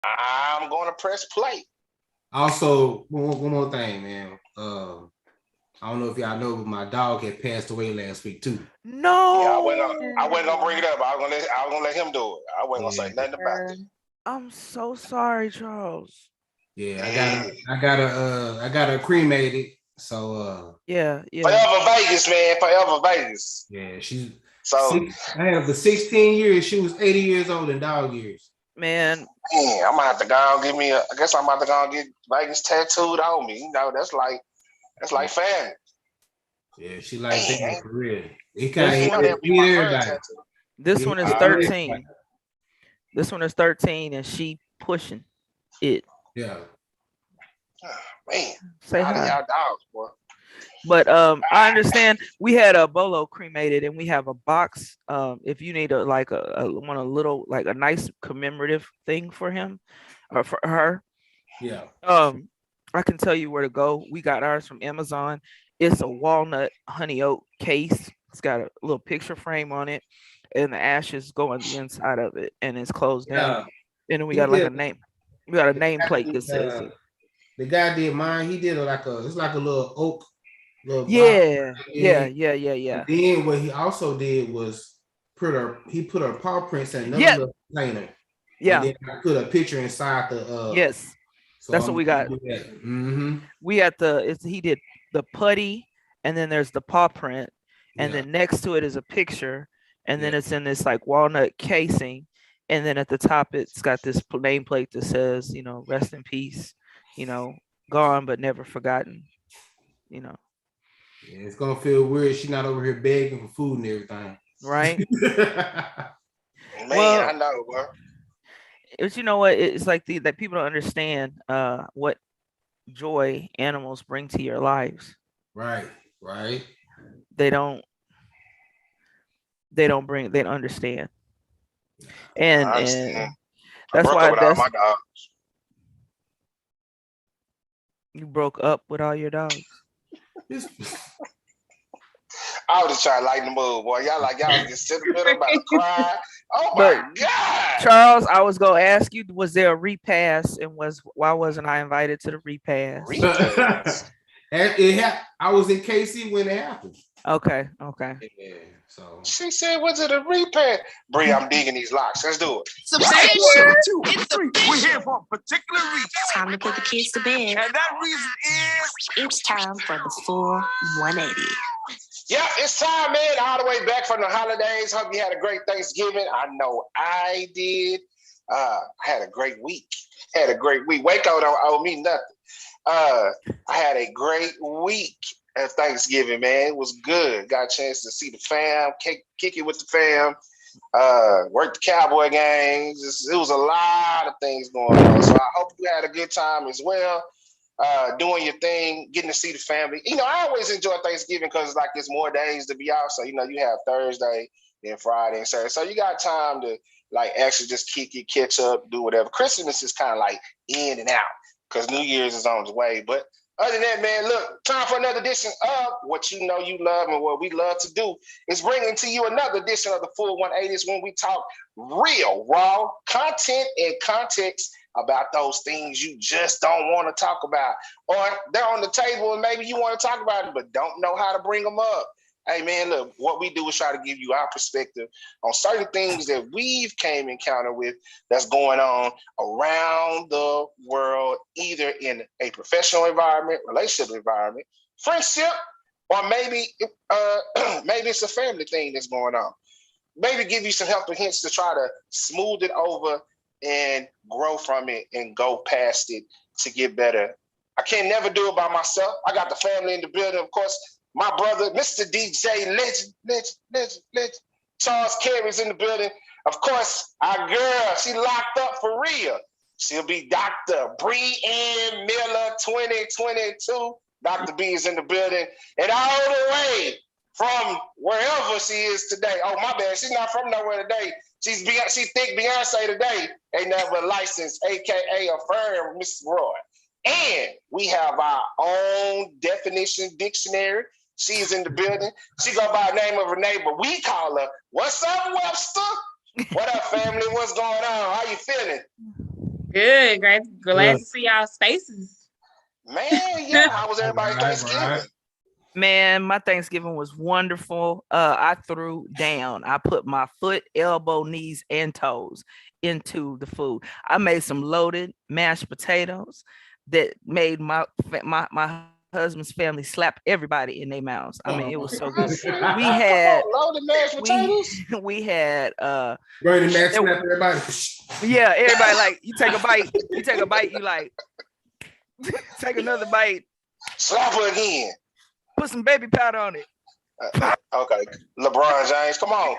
I'm going to press play. Also, one more thing, man. I don't know if y'all know, but my dog had passed away last week too. Yeah, No. I wasn't gonna bring it up. I was gonna let him do it. I wasn't gonna say Yeah, nothing about that. I'm so sorry, Charles. yeah. Yeah. I got her cremated. So Yeah, yeah. Forever Vegas, man. Forever Vegas. yeah, she's So, I had her for 16 years. She was 80 years old in dog years. Man, man, I'm gonna have to go and give me a. I guess I'm about to go and get Vegas tattooed on me. You know, that's Yeah, like family. yeah, she like Man, that for real. It kind this of you know one that'll be hit my third everybody. tattoo. this It one is hit Uh, everybody. 13. This one is 13 and she pushing it. Yeah. man, Say all of hi. y'all dogs, boy. But I understand we had a bolo cremated and we have a box. If you need a little like a nice commemorative thing for him or for her, Yeah. um, I can tell you where to go. We got ours from Amazon. It's a walnut honey oak case. It's got a little picture frame on it, and the ashes go on the inside of it, and it's closed down. Yeah. And then we He got like a did name. We got a the guy nameplate that did, says it. the guy did mine. He did it's like a little oak little box. Yeah, yeah, yeah, yeah, And yeah. then what he also did was put her paw prints in another Yeah, little container, and yeah, then I put a picture inside the. yes. So That's what I'm we gonna got. do that. Mm-hmm. We had he did the putty, and then there's the paw print, and Yeah, then next to it is a picture, and yeah, then it's in this like walnut casing, and then at the top it's got this nameplate that says, rest in peace, you know, gone but never forgotten, you know, yeah. It's gonna feel weird. She's not over here begging for food and everything. right? Man, I Well, know, bro. it's you know what it's like that people don't understand what joy animals bring to your lives. Right, right. They don't they don't understand. and I and understand. I that's broke up why with all that's my dogs. you broke up with all your dogs. This, I was just trying to lighten the mood, boy. Y'all just sentimental about to cry. Oh But my god. Charles, I was gonna ask you, was there a repass, and why wasn't I invited to the repass? Repass. I was in KC when it happened. Okay, okay. Yeah, so She said, was it a repass? Bree, I'm digging these locks. Let's do it. It's official. It's official. We're here for a particular reason. Time to put the kids to bed. And that reason is It's time for the full 180. Yeah, it's time, man. All the way back from the holidays. Hope you had a great Thanksgiving. I know I did. I had a great week. Had a great week. Waco don't owe me nothing. I had a great week at Thanksgiving, man. It was good. Got a chance to see the fam, kick it with the fam, work the Cowboy games. It was a lot of things going on. So I hope you had a good time as well. Doing your thing, getting to see the family. I always enjoy Thanksgiving because like it's more days to be out. So you have Thursday, then Friday and Saturday. So you got time to like actually just kick it, catch up, do whatever. Christmas is kind of like in and out because New Year's is on the way. But other than that, man, look, time for another edition of what you know you love and what we love to do is bringing to you another edition of the Full 180s when we talk real, raw content and context about those things you just don't want to talk about. Or they're on the table and maybe you want to talk about it, but don't know how to bring them up. Hey man, look, what we do is try to give you our perspective on certain things that we've came encounter with that's going on around the world, either in a professional environment, relationship environment, friendship, or maybe maybe it's a family thing that's going on. Maybe give you some helpful hints to try to smooth it over and grow from it and go past it to get better. I can never do it by myself. I got the family in the building, of course. My brother, Mr. DJ Legend. Charles Carey's in the building. Of course, our girl, she locked up for real. She'll be Dr. Bree Ann Miller 2022. Dr. B is in the building. And all the way from wherever she is today. Oh, my bad. She's not from nowhere today. She think Beyonce today. Ain't nothing but licensed, aka affirmed Mrs. Roy. And we have our own definition dictionary. She is in the building. She go by the name of her neighbor. We call her, what's up, Webster? What up, family? What's going on? How you feeling? Good, great. Glad to see y'all faces. Man, yeah. How was everybody Thanksgiving? Right. Man, my Thanksgiving was wonderful. I threw down. I put my foot, elbow, knees, and toes into the food. I made some loaded mashed potatoes that made my husband's family slap everybody in their mouths. I mean, it was so good. We had loaded mashed potatoes. We had Bernie Mac slap everybody. yeah, everybody like you take a bite, you like take another bite, slap her again. Put some baby powder on it. Okay, LeBron James, come on.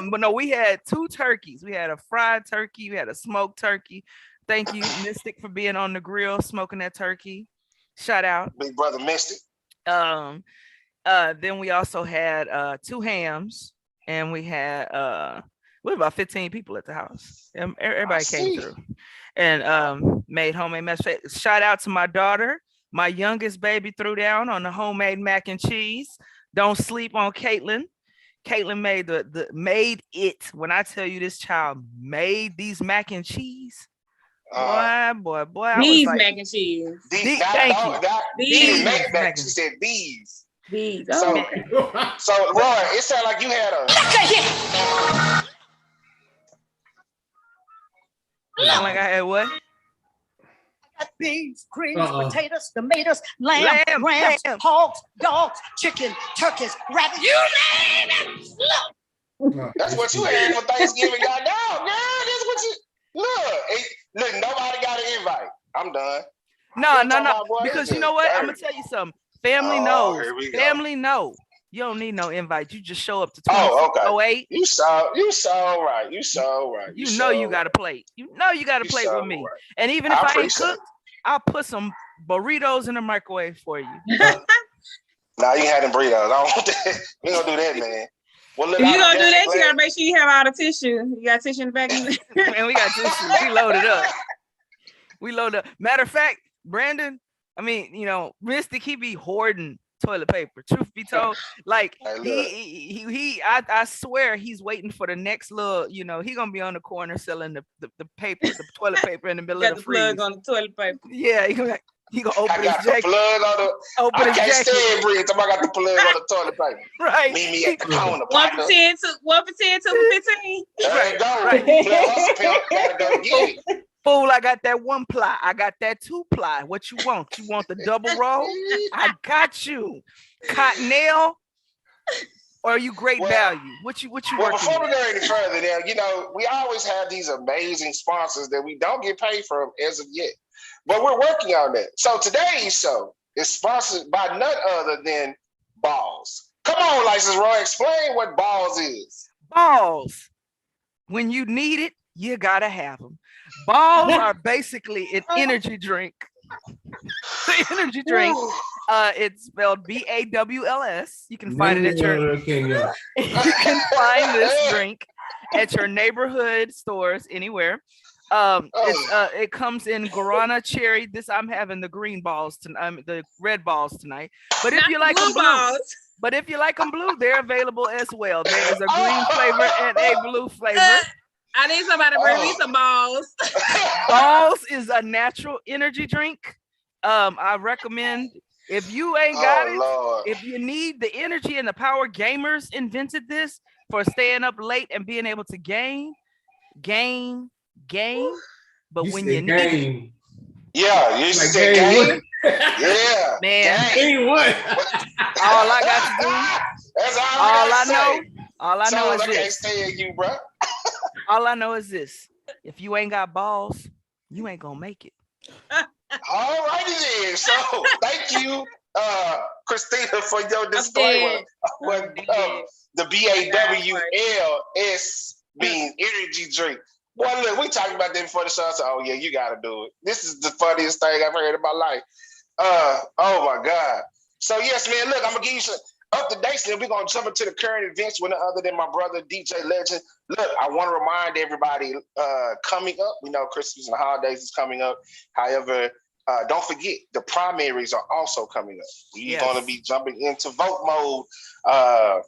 But no, we had 2 turkeys. We had a fried turkey. We had a smoked turkey. Thank you, Mystic, for being on the grill smoking that turkey. Shout out, big brother Mystic. Then we also had 2 hams, and we had we had about 15 people at the house. Everybody came through and made homemade mashed potatoes. Shout out to my daughter. My youngest baby threw down on the homemade mac and cheese. Don't sleep on Caitlin. Caitlin made it. When I tell you this child made these mac and cheese, boy. These mac and cheese. Thank you. These mac. She said these. These. So Roy, it sounded like you had a. Sound like I had what? Beans, greens, potatoes, tomatoes, lamb, rams, hogs, dogs, chicken, turkeys, rabbits. You name it. Look. That's what you had for Thanksgiving, goddamn, girl. That's what you look. Nobody got an invite. I'm done. No. Because you know what? I'm gonna tell you something. Family knows. Family know. You don't need no invite. You just show up to 2608. You so right. You know you got a plate. You know you got a plate with me. Right. And even if I ain't cooked, I'll put some burritos in the microwave for you. Nah, you had them burritos. I don't want that. We gonna do that, man. Well, if you gonna do that, you gotta make sure you have all the tissue. You got tissue in the back. Man, we got tissue. We loaded up. Matter of fact, Brandon, I mean, Mystic, he be hoarding toilet paper. Truth be told, like I swear he's waiting for the next little, he gonna be on the corner selling the paper, the toilet paper in the middle of the freeze. Plug on the toilet paper. Yeah, he gonna open his jacket. I can't stand breathe. I got the plug on the toilet paper. Right. Meet me at the corner. 1 for 10, 2 for 15. There you go. Right. Gotta go get it. Fool, I got that 1 ply. I got that 2 ply. What you want? You want the double roll? I got you. Cottonelle, or are you great value? What you working before with? we go any further there, we always have these amazing sponsors that we don't get paid from as of yet. But we're working on that. So today's show is sponsored by none other than Balls. Come on, License Roy, explain what Balls is. Balls. When you need it, you gotta have them. Balls are basically an energy drink. The energy drink. It's spelled BAWLS. You can find it at your. You can find this drink at your neighborhood stores anywhere. It comes in guarana, cherry. I'm having the green balls tonight. The red balls tonight. But if you like them blue, they're available as well. There is a green flavor and a blue flavor. I need somebody to bring me some balls. Balls is a natural energy drink. I recommend if you ain't got it, Lord. if you need the energy and the power, gamers invented this for staying up late and being able to game. But when you need it, yeah, you said game. Yeah, man. Game what? All I got to do. That's all I know. All I know is this. I can't stay in you, bro. All I know is this. If you ain't got balls, you ain't gonna make it. All righty then. So thank you, Christina, for your disclaimer. The BAWLS means energy drink. Boy, look, we talked about that before the show. I said, oh yeah, you gotta do it. This is the funniest thing I've heard in my life. Oh my God. So yes, man, look, I'm gonna give you some up to date. We're gonna jump into the current events with none other than my brother DJ Legend. Look, I want to remind everybody coming up, we know Christmas and the holidays is coming up. However, don't forget the primaries are also coming up. We're gonna be jumping into vote mode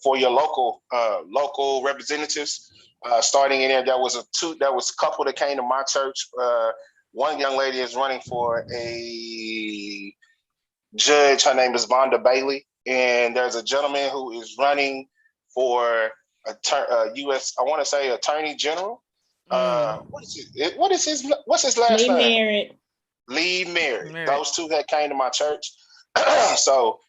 for your local representatives. Starting in there was a couple that came to my church. One young lady is running for a judge. Her name is Vonda Bailey, and there's a gentleman who is running for U.S. I want to say Attorney General. What's his last name? Lee Merritt. Those two that came to my church. So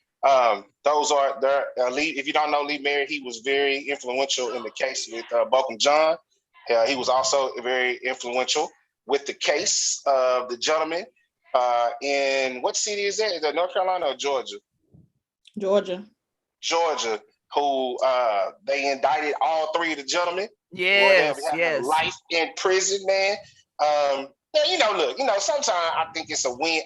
those are there. Lee, if you don't know Lee Merritt, he was very influential in the case with Bokum John. He was also very influential with the case of the gentleman in what city is that? Is that North Carolina or Georgia? Georgia, who they indicted all three of the gentlemen. Yes. Life in prison, man. Look, sometimes I think it's a win.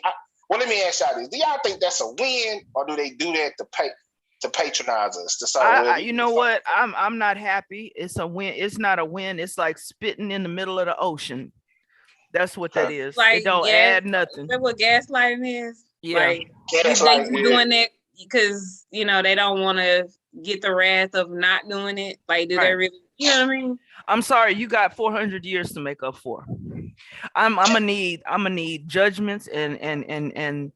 Well, let me ask y'all this: do y'all think that's a win, or do they do that to patronize us? You know what? I'm not happy. It's a win. It's not a win. It's like spitting in the middle of the ocean. That's what that is. Like, it don't add nothing. Is that what gaslighting is? Yeah. Like, they doing that because they don't want to get the wrath of not doing it. Like, do they really? You know what I mean? I'm sorry, you got 400 years to make up for. I'm gonna need judgments and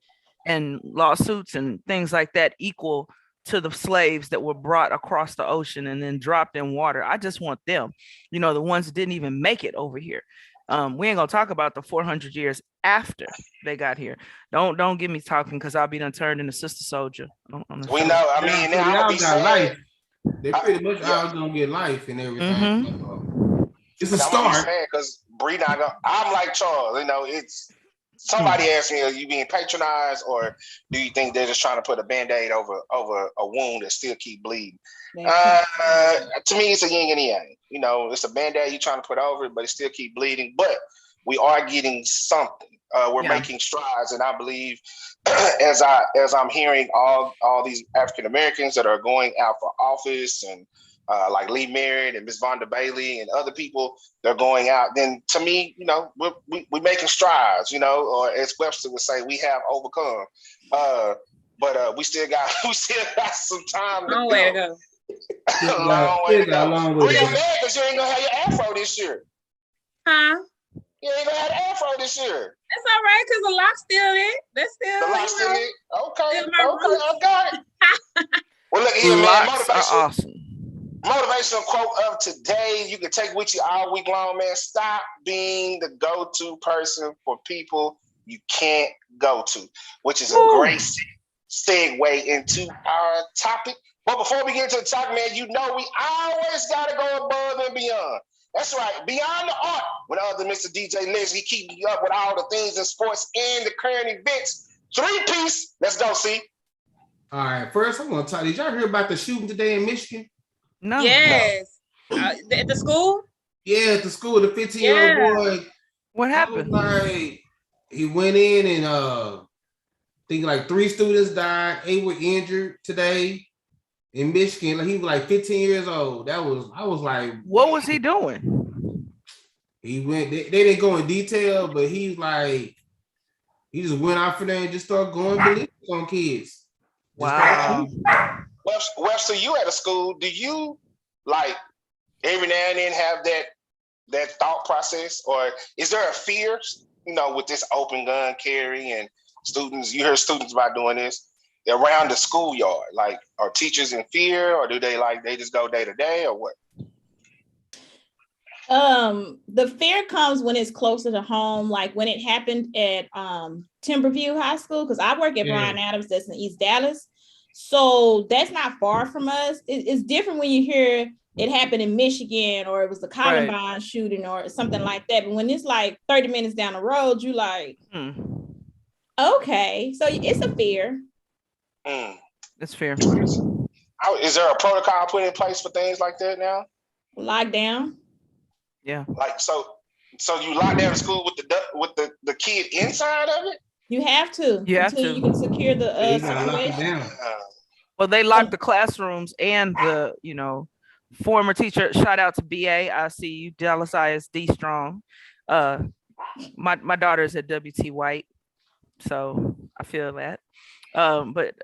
lawsuits and things like that equal to the slaves that were brought across the ocean and then dropped in water. I just want them, the ones that didn't even make it over here. We ain't gonna talk about the 400 years after they got here. Don't get me talking because I'll be done turned into Sister Soldier. We know. I mean, y'all got life. They pretty much all gonna get life and everything. Mm-hmm. It's a start. Because I'm like Charles. It's somebody asked me, "Are you being patronized, or do you think they're just trying to put a Band-Aid over a wound that still keep bleeding?" To me, it's a yin and yang. It's a Band-Aid you're trying to put over it, but it still keep bleeding. But we are getting something. We're making strides, and I believe as I'm hearing all these African Americans that are going out for office, and like Lee Merritt and Miss Vonda Bailey and other people, they're going out. Then to me, we're making strides. Or as Webster would say, we have overcome. But we still got some time to go. Long way to go. Bring it back because you ain't gonna have your afro this year. Huh? You ain't gonna have the afro this year. That's all right, because the lock's still in. That's still the lock's still in. Okay, roots. I got it. Well, look here, man. Motivation. Awesome. Motivational quote of today. You can take with you all week long, man. Stop being the go-to person for people you can't go to, which is a great segue into our topic. But before we get into the topic, man, we always got to go above and beyond. That's right. Beyond the art, with other Mr. DJ Liz, he keeping you up with all the things in sports and the current events. 3-piece. Let's go, see. All right. First, I'm going to talk. Did y'all hear about the shooting today in Michigan? No. Yes. At the school? Yeah, at the school. The 15-year-old boy. What happened? He went in and I think like 3 students died. 8 were injured today. In Michigan, he was like 15 years old. I was like, what was he doing? He went. They didn't go in detail, but he just went out for there and just started going ballistic on kids. Wow. Webster, you at a school? Do you like every now and then have that thought process, or is there a fear? With this open gun carry and students, you hear students about doing this around the schoolyard. Like, are teachers in fear, or do they just go day to day, or what? The fear comes when it's closer to home, like when it happened at Timberview High School, because I work at Bryan Adams, that's in East Dallas. So that's not far from us. It's different when you hear it happened in Michigan, or it was the Columbine shooting or something like that. But when it's like 30 minutes down the road, you like, okay, so it's a fear. That's fair. Is there a protocol put in place for things like that now? Lockdown. Yeah. Like so you lock down the school with the kid inside of it? You have to. You can secure the situation. Well, they locked the classrooms and the former teacher. Shout out to BA. I see you, Dallas ISD strong. My daughter's at WT White, so I feel that. But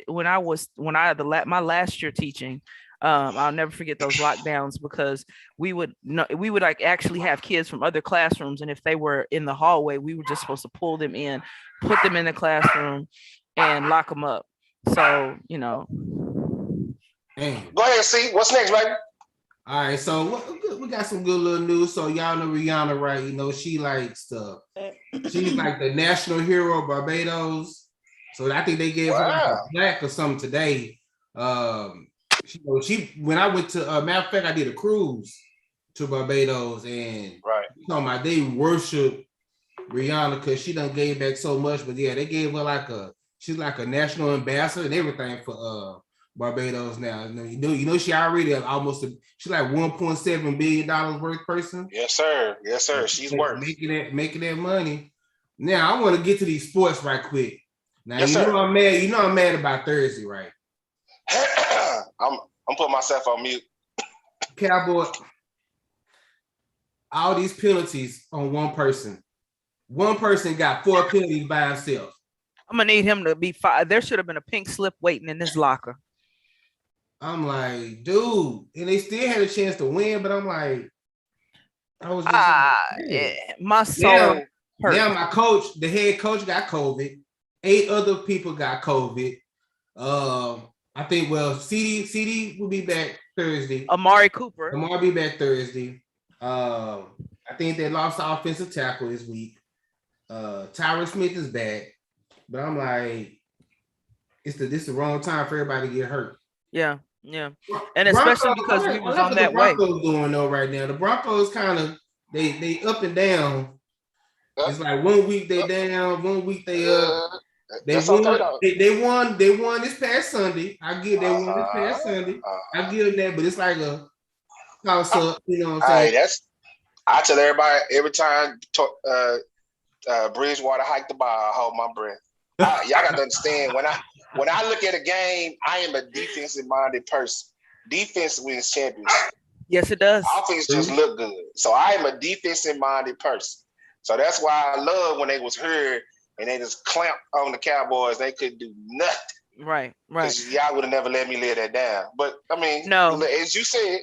when my last year teaching, I'll never forget those lockdowns because we would like actually have kids from other classrooms, and if they were in the hallway, we were just supposed to pull them in, put them in the classroom, and lock them up. So Damn. Go ahead, see what's next, baby. All right, so we got some good little news. So y'all know Rihanna, right? You know she likes the she's like the national hero of Barbados. So I think they gave her like a plaque or something today. She when I went to matter of fact, I did a cruise to Barbados, and they worship Rihanna because she done gave back so much. But yeah, they gave her she's like a national ambassador and everything for Barbados now. You know she already she's like $1.7 billion worth person. Yes, sir. Yes, sir. She's worth making that money. Now I want to get to these sports right quick. Now yes, know I'm mad. You know I'm mad about Thursday, right? I'm putting myself on mute. Cowboy, all these penalties on one person. One person got 4 penalties by himself. I'm gonna need him to be fired. There should have been a pink slip waiting in his locker. I'm like, dude, and they still had a chance to win, but I'm like, I was just my soul hurt. Now my coach, the head coach, got COVID. 8 other people got COVID. I think CD will be back Thursday. Amari Cooper. Amari be back Thursday. I think they lost the offensive tackle this week. Tyron Smith is back, but I'm like, this the wrong time for everybody to get hurt. Yeah, and especially because we was on that way. The Broncos doing though right now. The Broncos kind of they up and down. It's like 1 week they down, 1 week they up. They won this past Sunday. I give they won this past Sunday. I give them that, but it's like a toss up. You know what I'm saying? I tell everybody every time Bridgewater hike the ball, I hold my breath. Y'all got to understand when I look at a game, I am a defensive minded person. Defense wins championships. Yes, it does. Offense just look good. So I am a defensive minded person. So that's why I love when they was here and they just clamped on the Cowboys. They couldn't do nothing. Right. Y'all would have never let me lay that down. But I mean, no. As you said,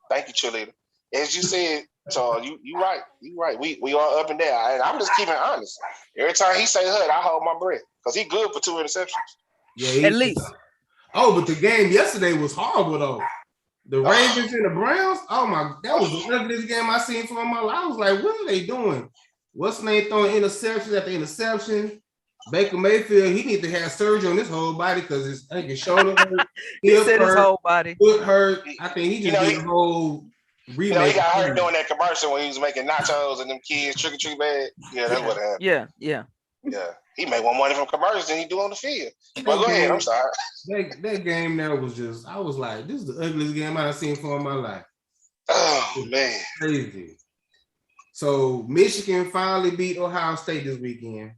thank you, cheerleader. As you said, so you right. We are up and down. And I'm just keeping honest. Every time he say HUD, I hold my breath. Because he good for 2 interceptions. Yeah, at least. Oh, but the game yesterday was horrible though. The Ravens and the Browns. Oh my, that was the ugliest game I seen for my life. I was like, what are they doing? What's the name throwing interceptions after interception? Baker Mayfield, he need to have surgery on his whole body because I think his shoulder hurt. He said his whole body. Foot hurt. I think he just did a whole remake. He got hurt doing that commercial when he was making nachos and them kids trick or treat bag. Yeah, that's what happened. Yeah. He made more money from commercials than he do on the field. But go ahead, I'm sorry. That game there was just, I was like, this is the ugliest game I've seen for my life. Oh, man. Crazy. So Michigan finally beat Ohio State this weekend.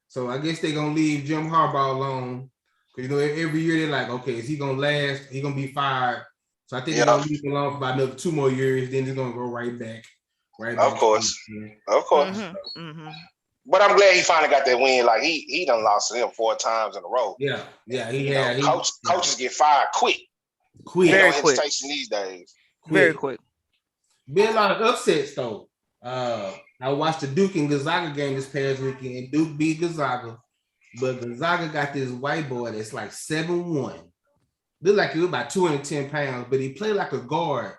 So I guess they're going to leave Jim Harbaugh alone. Because, you know, every year they're like, okay, is he going to last? He going to be fired. So I think they're going to leave him alone for about another 2 more years. Then he's going to go right back. Of course. Mm-hmm. But I'm glad he finally got that win. Like, he done lost to them 4 times in a row. Yeah, he had. Coaches get fired quick. Very quick. These days. Very quick. Been a lot of upsets, though. I watched the Duke and Gonzaga game this past weekend. Duke beat Gonzaga, but Gonzaga got this white boy that's like 7'1". Look like he was about 210 pounds, but he played like a guard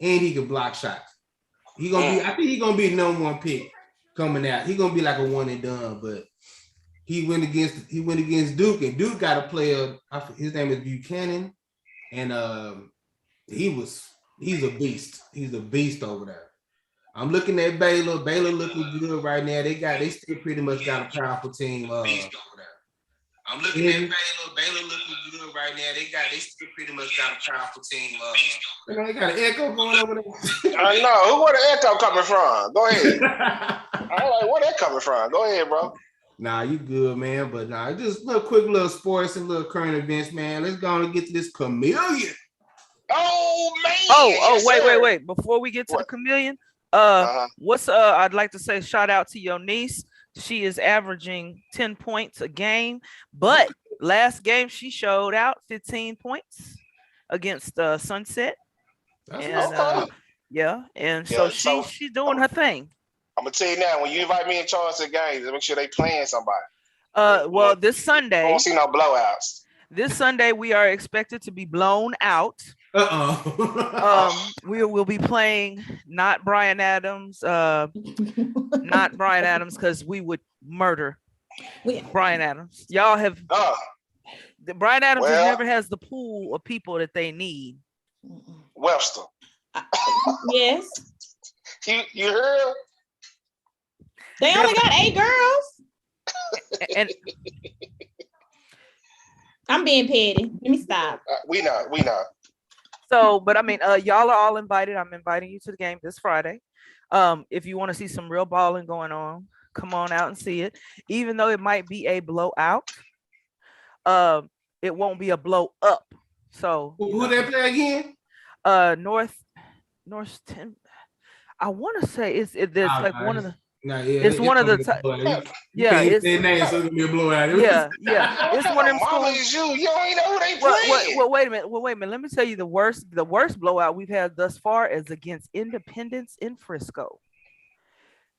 and he can block shots. I think he's gonna be the #1 pick coming out. He's gonna be like a one and done, but he went against Duke, and Duke got a player. His name is Buchanan, and he's a beast. He's a beast over there. I'm looking at Baylor. Baylor looking good right now. They still pretty much got a powerful team. I'm looking at Baylor. Baylor looking good right now. They still pretty much got a powerful team. They got an echo going over there. I know. Where the echo coming from? Go ahead. I'm like, where that coming from? Go ahead, bro. Nah, you good, man. But just quick little sports and little current events, man. Let's go and get to this Chameleon. Oh man. Wait. Before we get to the Chameleon, I'd like to say shout out to your niece. She is averaging 10 points a game, but last game she showed out 15 points. against Sunset. That's And okay. and Yeah, so she's doing her thing. I'm gonna tell you now, when you invite me and Charles to games, make sure they playing somebody. Well, this I Sunday, don't see no blowouts. this Sunday we are expected to be blown out. We will be playing not Brian Adams, because we would murder Brian Adams. Y'all have Brian Adams never has the pool of people that they need. Webster. Yes. You heard? They only got 8 girls. And I'm being petty. Let me stop. We know. So, but I mean, y'all are all invited. I'm inviting you to the game this Friday. If you want to see some real balling going on, come on out and see it. Even though it might be a blowout, it won't be a blow up. So who they play again? North 10. I want to say it's like one of the. No, it's one of the it's names, so it's gonna be a blowout. Yeah. It's one of them schools. You don't even know who they play. Well, wait a minute. Let me tell you the worst blowout we've had thus far is against Independence in Frisco.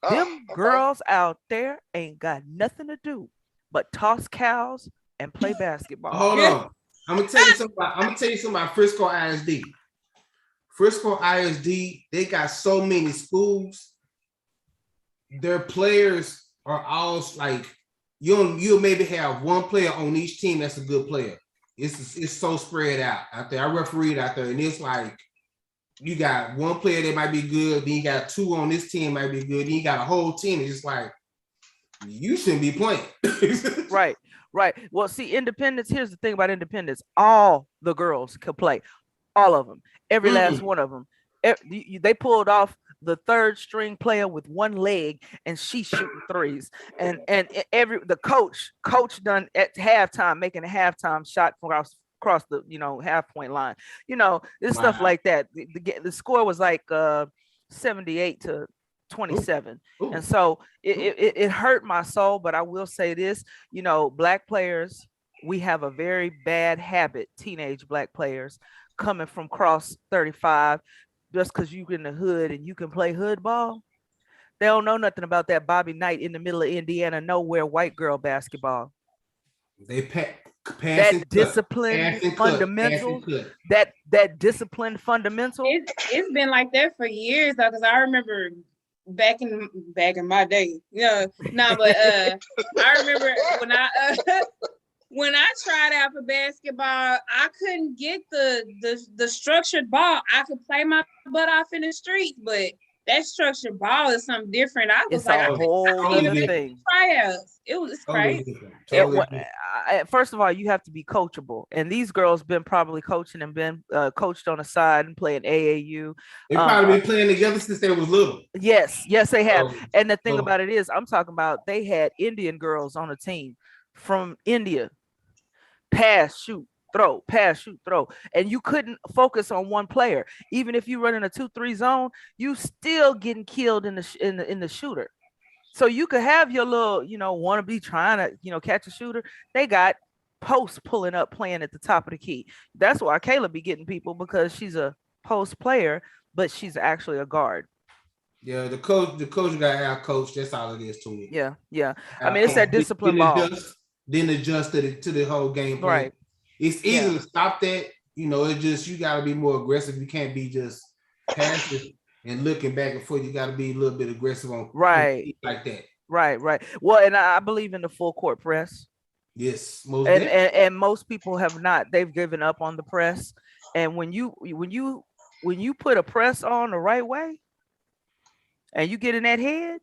Them girls out there ain't got nothing to do but toss cows and play basketball. Hold on. I'm gonna tell you something about Frisco ISD. Frisco ISD, they got so many schools. Their players are all like you'll maybe have one player on each team that's a good player. It's so spread out there. I refereed out there, and it's like you got one player that might be good, then you got 2 on this team might be good, then you got a whole team. It's just like you shouldn't be playing. Right. Well, see, Independence. Here's the thing about Independence: all the girls could play, all of them, every last one of them. They pulled off the 3rd string player with one leg, and she's shooting threes. And the coach done at halftime making a halftime shot across the half point line. It's stuff like that. The score was like 78-27, and so it hurt my soul. But I will say this: Black players, we have a very bad habit. Teenage Black players coming from cross 35. Just because you in the hood and you can play hood ball, they don't know nothing about that Bobby Knight in the middle of Indiana nowhere white girl basketball. They that discipline fundamental. That discipline fundamental. It's been like that for years though, because I remember back in my day. I remember when I tried out for basketball, I couldn't get the structured ball. I could play my butt off in the streets, but that structured ball is something different. It's a whole other thing. Tryouts. It's crazy. First of all, you have to be coachable, and these girls been probably coaching and been coached on the side and playing AAU. They probably been playing together since they was little. Yes, they have. And the thing about it is, I'm talking about they had Indian girls on the team from India. Pass, shoot, throw, and you couldn't focus on one player. Even if you run in a 2-3 zone, you still getting killed in the shooter. So you could have your little, want to be trying to, catch a shooter. They got posts pulling up, playing at the top of the key. That's why Kayla be getting people, because she's a post player, but she's actually a guard. Yeah, the coach got out coach. That's all it is to it. Yeah. I mean, it's that discipline ball. Then adjust to the whole game plan. Right. It's easy to stop that. It's just you got to be more aggressive. You can't be just passive and looking back and forth. You got to be a little bit aggressive on like that. Right. Well, and I believe in the full court press. Yes, and most people have not. They've given up on the press. And when you put a press on the right way, and you get in that head.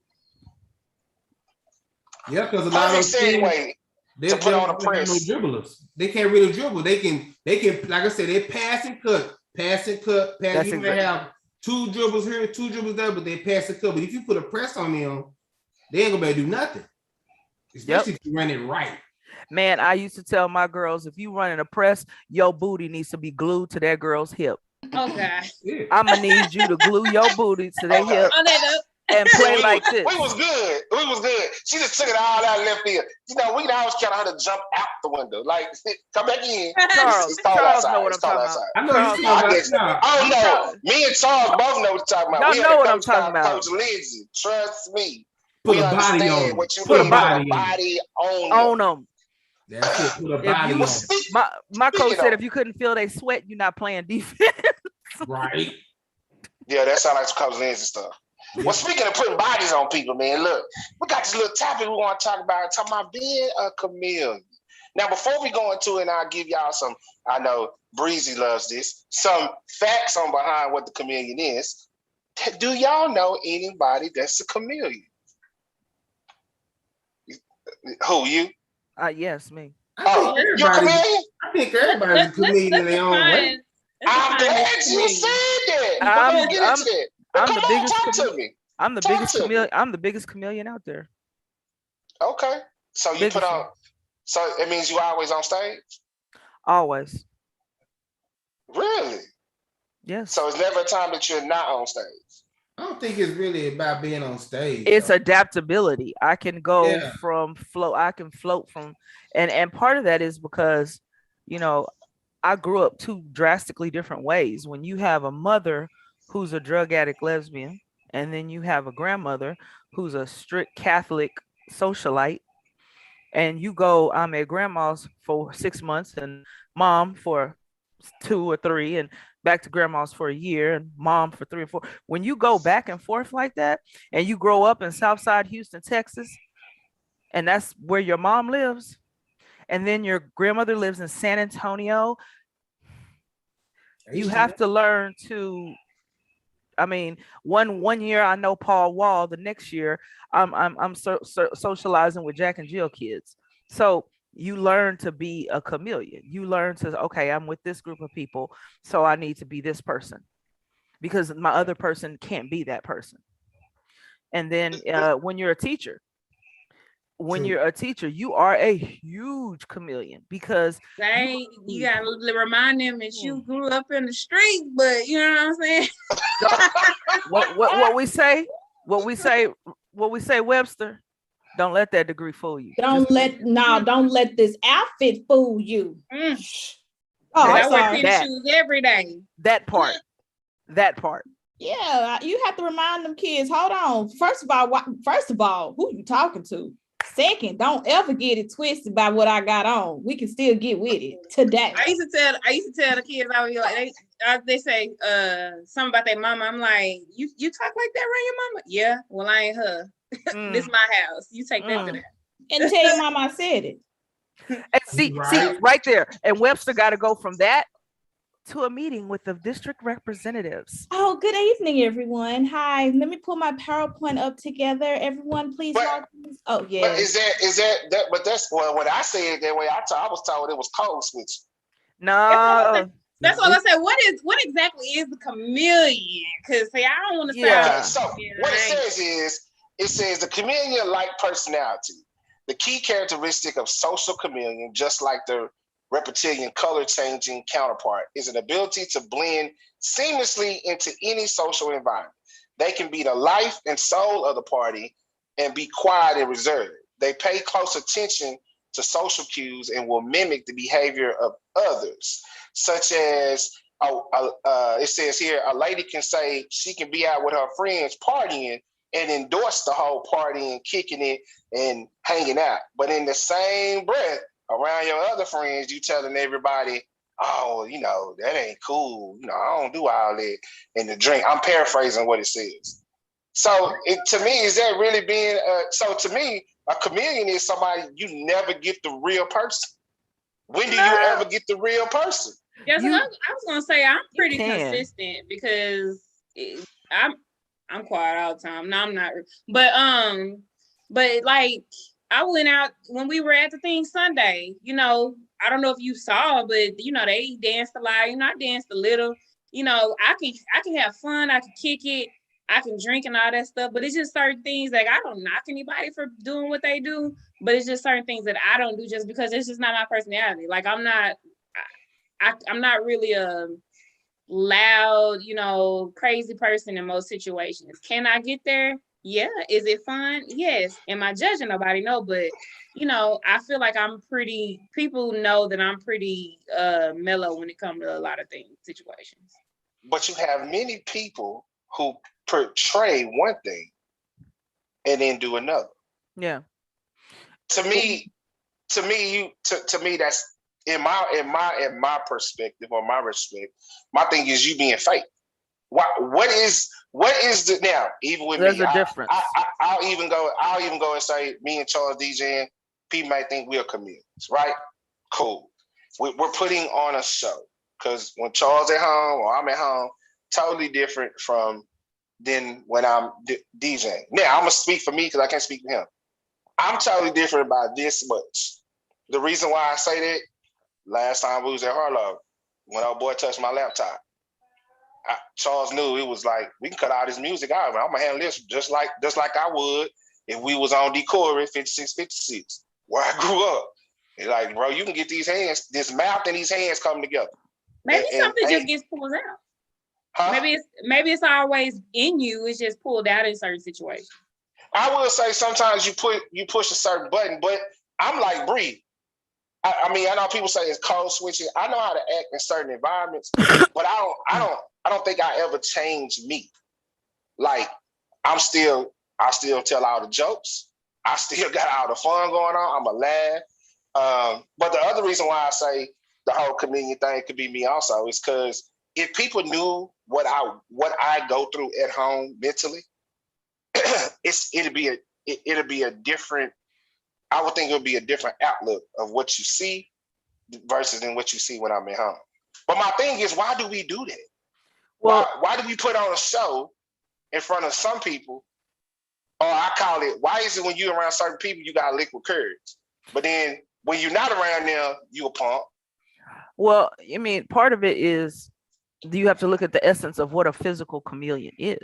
Yeah, because a lot of things. They put on a press. No dribblers. They can't really dribble. They can. Like I said, they pass and cut. You may have 2 dribbles here, 2 dribbles there, but they pass and cut. But if you put a press on them, they ain't gonna be able to do nothing. Especially if you run it right. Man, I used to tell my girls, if you running a press, your booty needs to be glued to that girl's hip. Oh God. I'm gonna need you to glue your booty to their hip. and play we, like was, this. we was good. We was good. She just took it all out left field. You know, we can always count on her to jump out the window. Like, come back in. Charles, It's cold Charles outside. know what I'm It's cold talking outside. I know Charles, you talking I about. guess. Nah, Oh no, Charles- me and Charles both know what you're talking about. Y'all We know had a what I'm coach talking called about. Coach Lindsay. Trust me. put We a body understand on. what you Put mean. a Put body a body on On them. them. That's it. Put a If body you- on. My coach Speaking said of- if you couldn't feel they sweat, you're not playing defense. Right. Yeah, that sounds like some Coach Lindsay stuff. Well, speaking of putting bodies on people, man, look, we got this little topic we want to talk about, talking about being a chameleon. Now, before we go into it, and I'll give y'all some, I know Breezy loves this, some facts on behind what the chameleon is. Do y'all know anybody that's a chameleon? Who, you? Yes, me. Oh, you a chameleon? I think everybody's a chameleon in their own way. I'm glad you said that. I'm- We're gonna get into that. But I'm come the on, biggest talk to me. I'm the Talk biggest to me. chameleon. I'm the biggest chameleon out there. Okay. So you Biggest put on, one. so it means you always on stage? Always. Really? Yes. So it's never a time that you're not on stage. I don't think it's really about being on stage. It's though. adaptability. I can go Yeah. from float. I can float from, and part of that is because, you know, I grew up two drastically different ways. When you have a mother who's a drug addict lesbian, and then you have a grandmother who's a strict Catholic socialite, and you go, I'm at grandma's for 6 months and mom for 2 or 3, and back to grandma's for a year and mom for 3 or 4. When you go back and forth like that, and you grow up in Southside Houston, Texas, and that's where your mom lives, and then your grandmother lives in San Antonio, you have to learn to, I mean, one year I know Paul Wall, the next year I'm socializing with Jack and Jill kids. So you learn to be a chameleon. You learn to, okay, I'm with this group of people, so I need to be this person because my other person can't be that person. And then when you're a teacher, you are a huge chameleon because you gotta remind them that you grew up in the street, but you know what I'm saying? what we say, Webster. Don't let that degree fool you. Don't let this outfit fool you. Oh, I'm I wear sorry. tennis shoes every day. That part. Yeah, you have to remind them kids. Hold on. First of all, who you talking to? Second, don't ever get it twisted by what I got on. We can still get with it today. I used to tell the kids, I was like, they say something about their mama. I'm like, you talk like that around your mama? Yeah. Well, I ain't her. This my house. You take that to that. And tell your mama I said it. And see right there. And Webster got to go from that to a meeting with the district representatives. Oh, good evening, everyone. Hi, let me pull my PowerPoint up together. Everyone, please. Oh, yeah. But is that? But that's when I say it that way. I was told it was code switch. No. That's all I said. What exactly is the chameleon? Because I don't want to say. Yeah. So what it says the chameleon-like personality. The key characteristic of social chameleon, just like the reptilian color-changing counterpart, is an ability to blend seamlessly into any social environment. They can be the life and soul of the party and be quiet and reserved. They pay close attention to social cues and will mimic the behavior of others, such as it says here, a lady can say she can be out with her friends partying and endorse the whole party and kicking it and hanging out. But in the same breath, around your other friends, you telling everybody, oh, that ain't cool. I don't do all that in the drink. I'm paraphrasing what it says. So to me, is that really being, so to me, a chameleon is somebody you never get the real person. When do you ever get the real person? Yes, I was gonna say I'm pretty consistent because I'm quiet all the time. No, I'm not. But like I went out when we were at the thing Sunday. I don't know if you saw, but they danced a lot. I danced a little. I can have fun. I can kick it. I can drink and all that stuff. But it's just certain things like I don't knock anybody for doing what they do. But it's just certain things that I don't do just because it's just not my personality. Like I'm not really a loud, crazy person in most situations. Can I get there? Yeah. Is it fun? Yes. Am I judging? Nobody know, but I feel like people know that I'm pretty mellow when it comes to a lot of things, situations. But you have many people who portray one thing and then do another. Yeah. To me, that's in my perspective or my respect. My thing is you being fake. What is the now? Even with There's me, a difference. I'll even go and say me and Charles DJing. People might think we're comedians, right? Cool. We're putting on a show because when Charles at home or I'm at home, totally different from than when I'm DJing. Now I'm gonna speak for me because I can't speak for him. I'm totally different about this much. The reason why I say that, last time we was at Harlow, when our boy touched my laptop, Charles knew it was like, we can cut all this music out. I'm gonna handle this just like I would if we was on Decory 5656, where I grew up. It's like, bro, you can get these hands, this mouth and these hands coming together. Maybe something just gets pulled out. Huh? Maybe it's always in you. It's just pulled out in certain situations. I will say sometimes you push a certain button, but I'm like Bree. I mean, I know people say it's code switching. I know how to act in certain environments, but I don't think I ever changed me. Like I still tell all the jokes. I still got all the fun going on. I'm a laugh. But the other reason why I say the whole comedian thing could be me also is because if people knew what I go through at home mentally, it'd be a different. I would think it would be a different outlook of what you see versus than what you see when I'm at home. But my thing is, why do we do that? Well, why do we put on a show in front of some people? Or I call it, why is it when you're around certain people, you got liquid courage? But then when you're not around them, you a punk. Well, I mean, part of it is you have to look at the essence of what a physical chameleon is.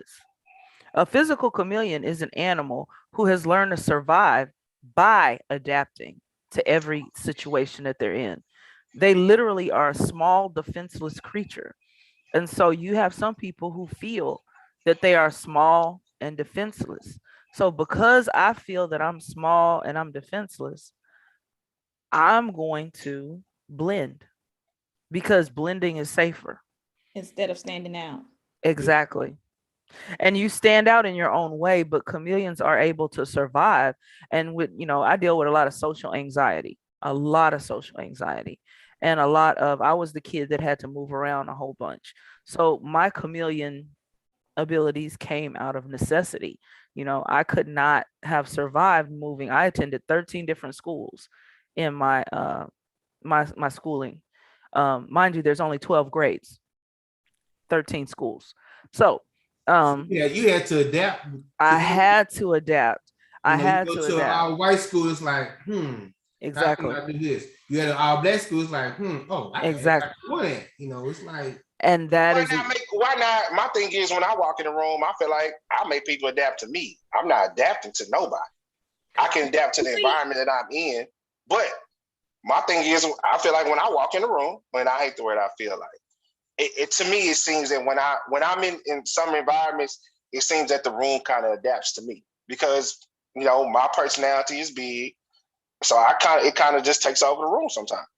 A physical chameleon is an animal who has learned to survive by adapting to every situation that they're in. They literally are a small, defenseless creature. And so you have some people who feel that they are small and defenseless. So because I feel that I'm small and I'm defenseless, I'm going to blend because blending is safer. Instead of standing out. Exactly. And you stand out in your own way, but chameleons are able to survive. And I deal with a lot of social anxiety, and I was the kid that had to move around a whole bunch. So my chameleon abilities came out of necessity. I could not have survived moving. I attended 13 different schools in my my schooling. Mind you, there's only 12 grades, 13 schools. So yeah, you had to adapt. I had to adapt. I had to adapt. Our white school is like, exactly. I do this. You had an all black school, it's like, exactly. It's like, and that why not? My thing is, when I walk in the room, I feel like I make people adapt to me. I'm not adapting to nobody. I can adapt to the environment that I'm in, but my thing is, I feel like when I walk in the room, when I hate the word I feel like, it to me, it seems that when I'm in some environments, it seems that the room kind of adapts to me because my personality is big, so it kind of just takes over the room sometimes.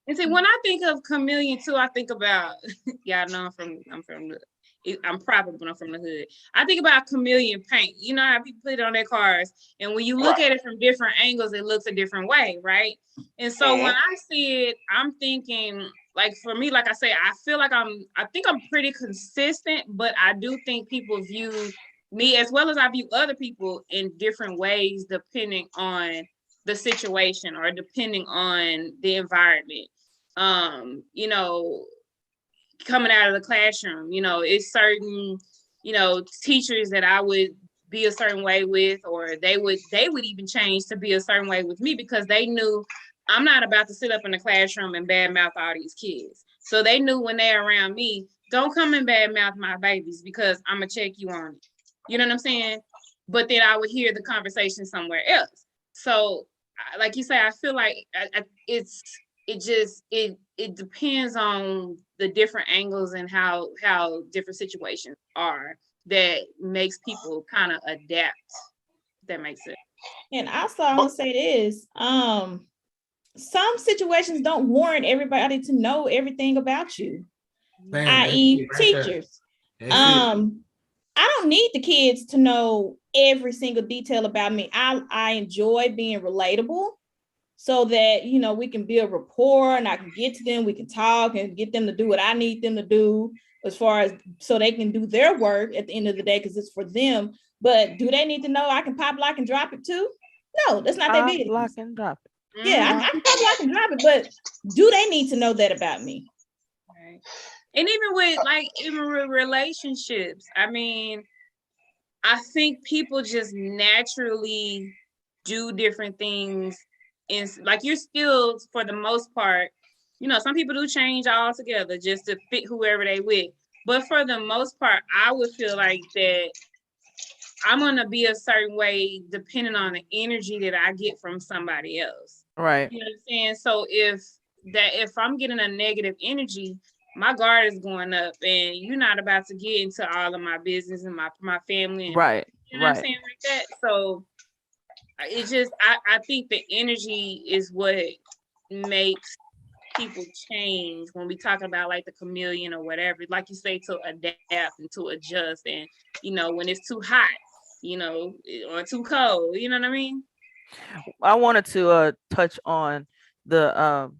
And see, when I think of chameleon too, I think about y'all know I'm probably when I'm from the hood. I think about chameleon paint. You know how people put it on their cars, and when you look at it from different angles, it looks a different way, right? And so when I see it, I'm thinking, like for me, like I say, I feel like I think I'm pretty consistent, but I do think people view me as well as I view other people in different ways depending on the situation or depending on the environment. Coming out of the classroom, it's certain, teachers that I would be a certain way with, or they would even change to be a certain way with me because they knew I'm not about to sit up in the classroom and badmouth all these kids. So they knew when they're around me, don't come and badmouth my babies because I'm gonna check you on it. You know what I'm saying? But then I would hear the conversation somewhere else. So, like you say, I feel like it depends on the different angles and how different situations are that makes people kind of adapt. If that makes sense. And also, I want to say this: some situations don't warrant everybody to know everything about you, i.e., teachers. I don't need the kids to know every single detail about me. I enjoy being relatable so that, you know, we can build rapport and I can get to them, we can talk and get them to do what I need them to do as far as so they can do their work at the end of the day because it's for them. But do they need to know I can pop, lock, and drop it too? No, that's not their business. Lock and drop it. Yeah, I can pop, lock, and drop it, but do they need to know that about me? Right. And even with relationships, I mean, I think people just naturally do different things. And like you're still, for the most part, you know, some people do change altogether just to fit whoever they with. But for the most part, I would feel like that I'm gonna be a certain way depending on the energy that I get from somebody else. Right. You know what I'm saying? So if I'm getting a negative energy, my guard is going up, and you're not about to get into all of my business and my family. And, right. You know what I'm saying, like that. So it's just I think the energy is what makes people change when we talking about like the chameleon or whatever, like you say, to adapt and to adjust. And you know, when it's too hot, you know, or too cold, you know what I mean? I wanted to touch on the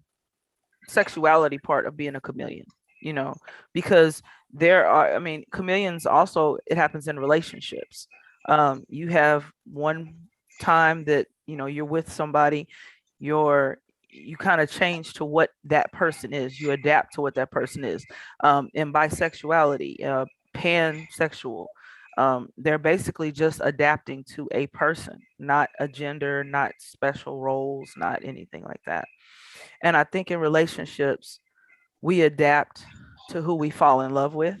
sexuality part of being a chameleon, you know, because there are, I mean, chameleons also, it happens in relationships. You have one time that, you know, you're with somebody, you kind of change to what that person is, you adapt to what that person is. In bisexuality, pansexual, they're basically just adapting to a person, not a gender, not special roles, not anything like that. And I think in relationships, we adapt to who we fall in love with.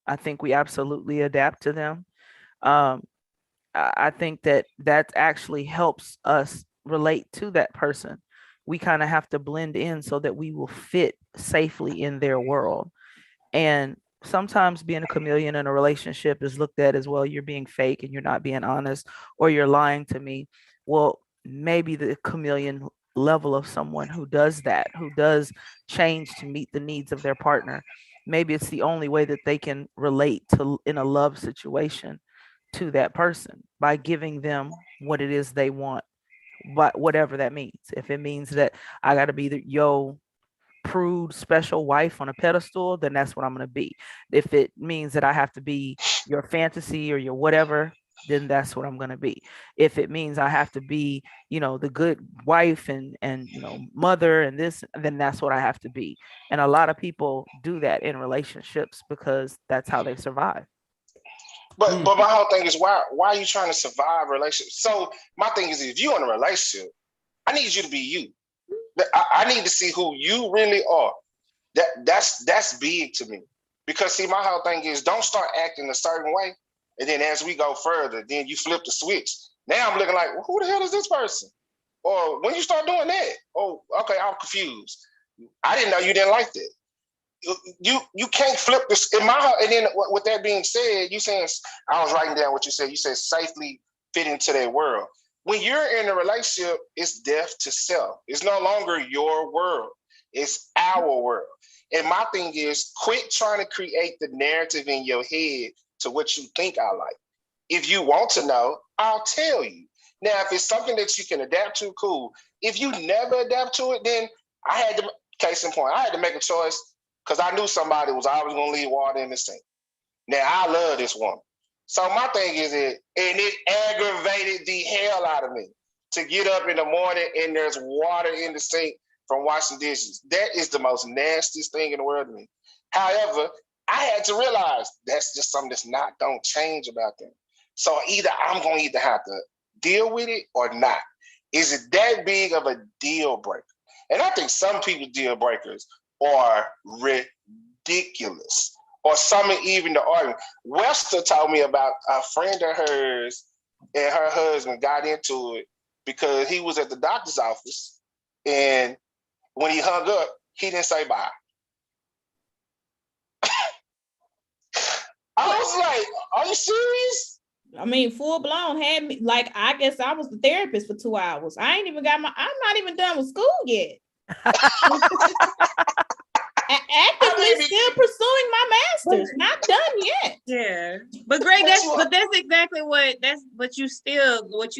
I think we absolutely adapt to them. Um, I think that actually helps us relate to that person. We kind of have to blend in so that we will fit safely in their world. And sometimes being a chameleon in a relationship is looked at as, well, you're being fake and you're not being honest, or you're lying to me. Well, maybe the chameleon level of someone who does that, who does change to meet the needs of their partner, maybe it's the only way that they can relate to in a love situation to that person, by giving them what it is they want, but whatever that means. If it means that I got to be yo prude special wife on a pedestal, then that's what I'm going to be. If it means that I have to be your fantasy or your whatever, then that's what I'm going to be. If it means I have to be, you know, the good wife and you know, mother and this, then that's what I have to be. And a lot of people do that in relationships because that's how they survive. But my whole thing is, why are you trying to survive a relationship? So my thing is, if you're in a relationship, I need you to be you. I need to see who you really are. That's big to me. Because see, my whole thing is, don't start acting a certain way, and then as we go further, then you flip the switch. Now I'm looking like, well, who the hell is this person? Or when you start doing that, oh, okay, I'm confused. I didn't know you didn't like that. You can't flip this in my. And then with that being said, you saying, I was writing down what you said. You said safely fit into their world. When you're in a relationship, it's death to self. It's no longer your world. It's our world. And my thing is, quit trying to create the narrative in your head to what you think I like. If you want to know, I'll tell you. Now, if it's something that you can adapt to, cool. If you never adapt to it, then I had to, case in point, I had to make a choice because I knew somebody was always going to leave water in the sink. Now, I love this woman. So my thing is, it aggravated the hell out of me to get up in the morning and there's water in the sink from washing dishes. That is the most nastiest thing in the world to me. However, I had to realize that's just something that's not going to change about them. So either I'm going to either have to deal with it or not. Is it that big of a deal breaker? And I think some people's deal breakers are ridiculous. Or some even the argument. Webster told me about a friend of hers and her husband got into it because he was at the doctor's office, and when he hung up, he didn't say bye. I was like, are you serious? I mean, full blown had me like, I guess I was the therapist for 2 hours. I'm not even done with school yet. Actively still pursuing my master's, not done yet. Yeah, but Greg, that's exactly what you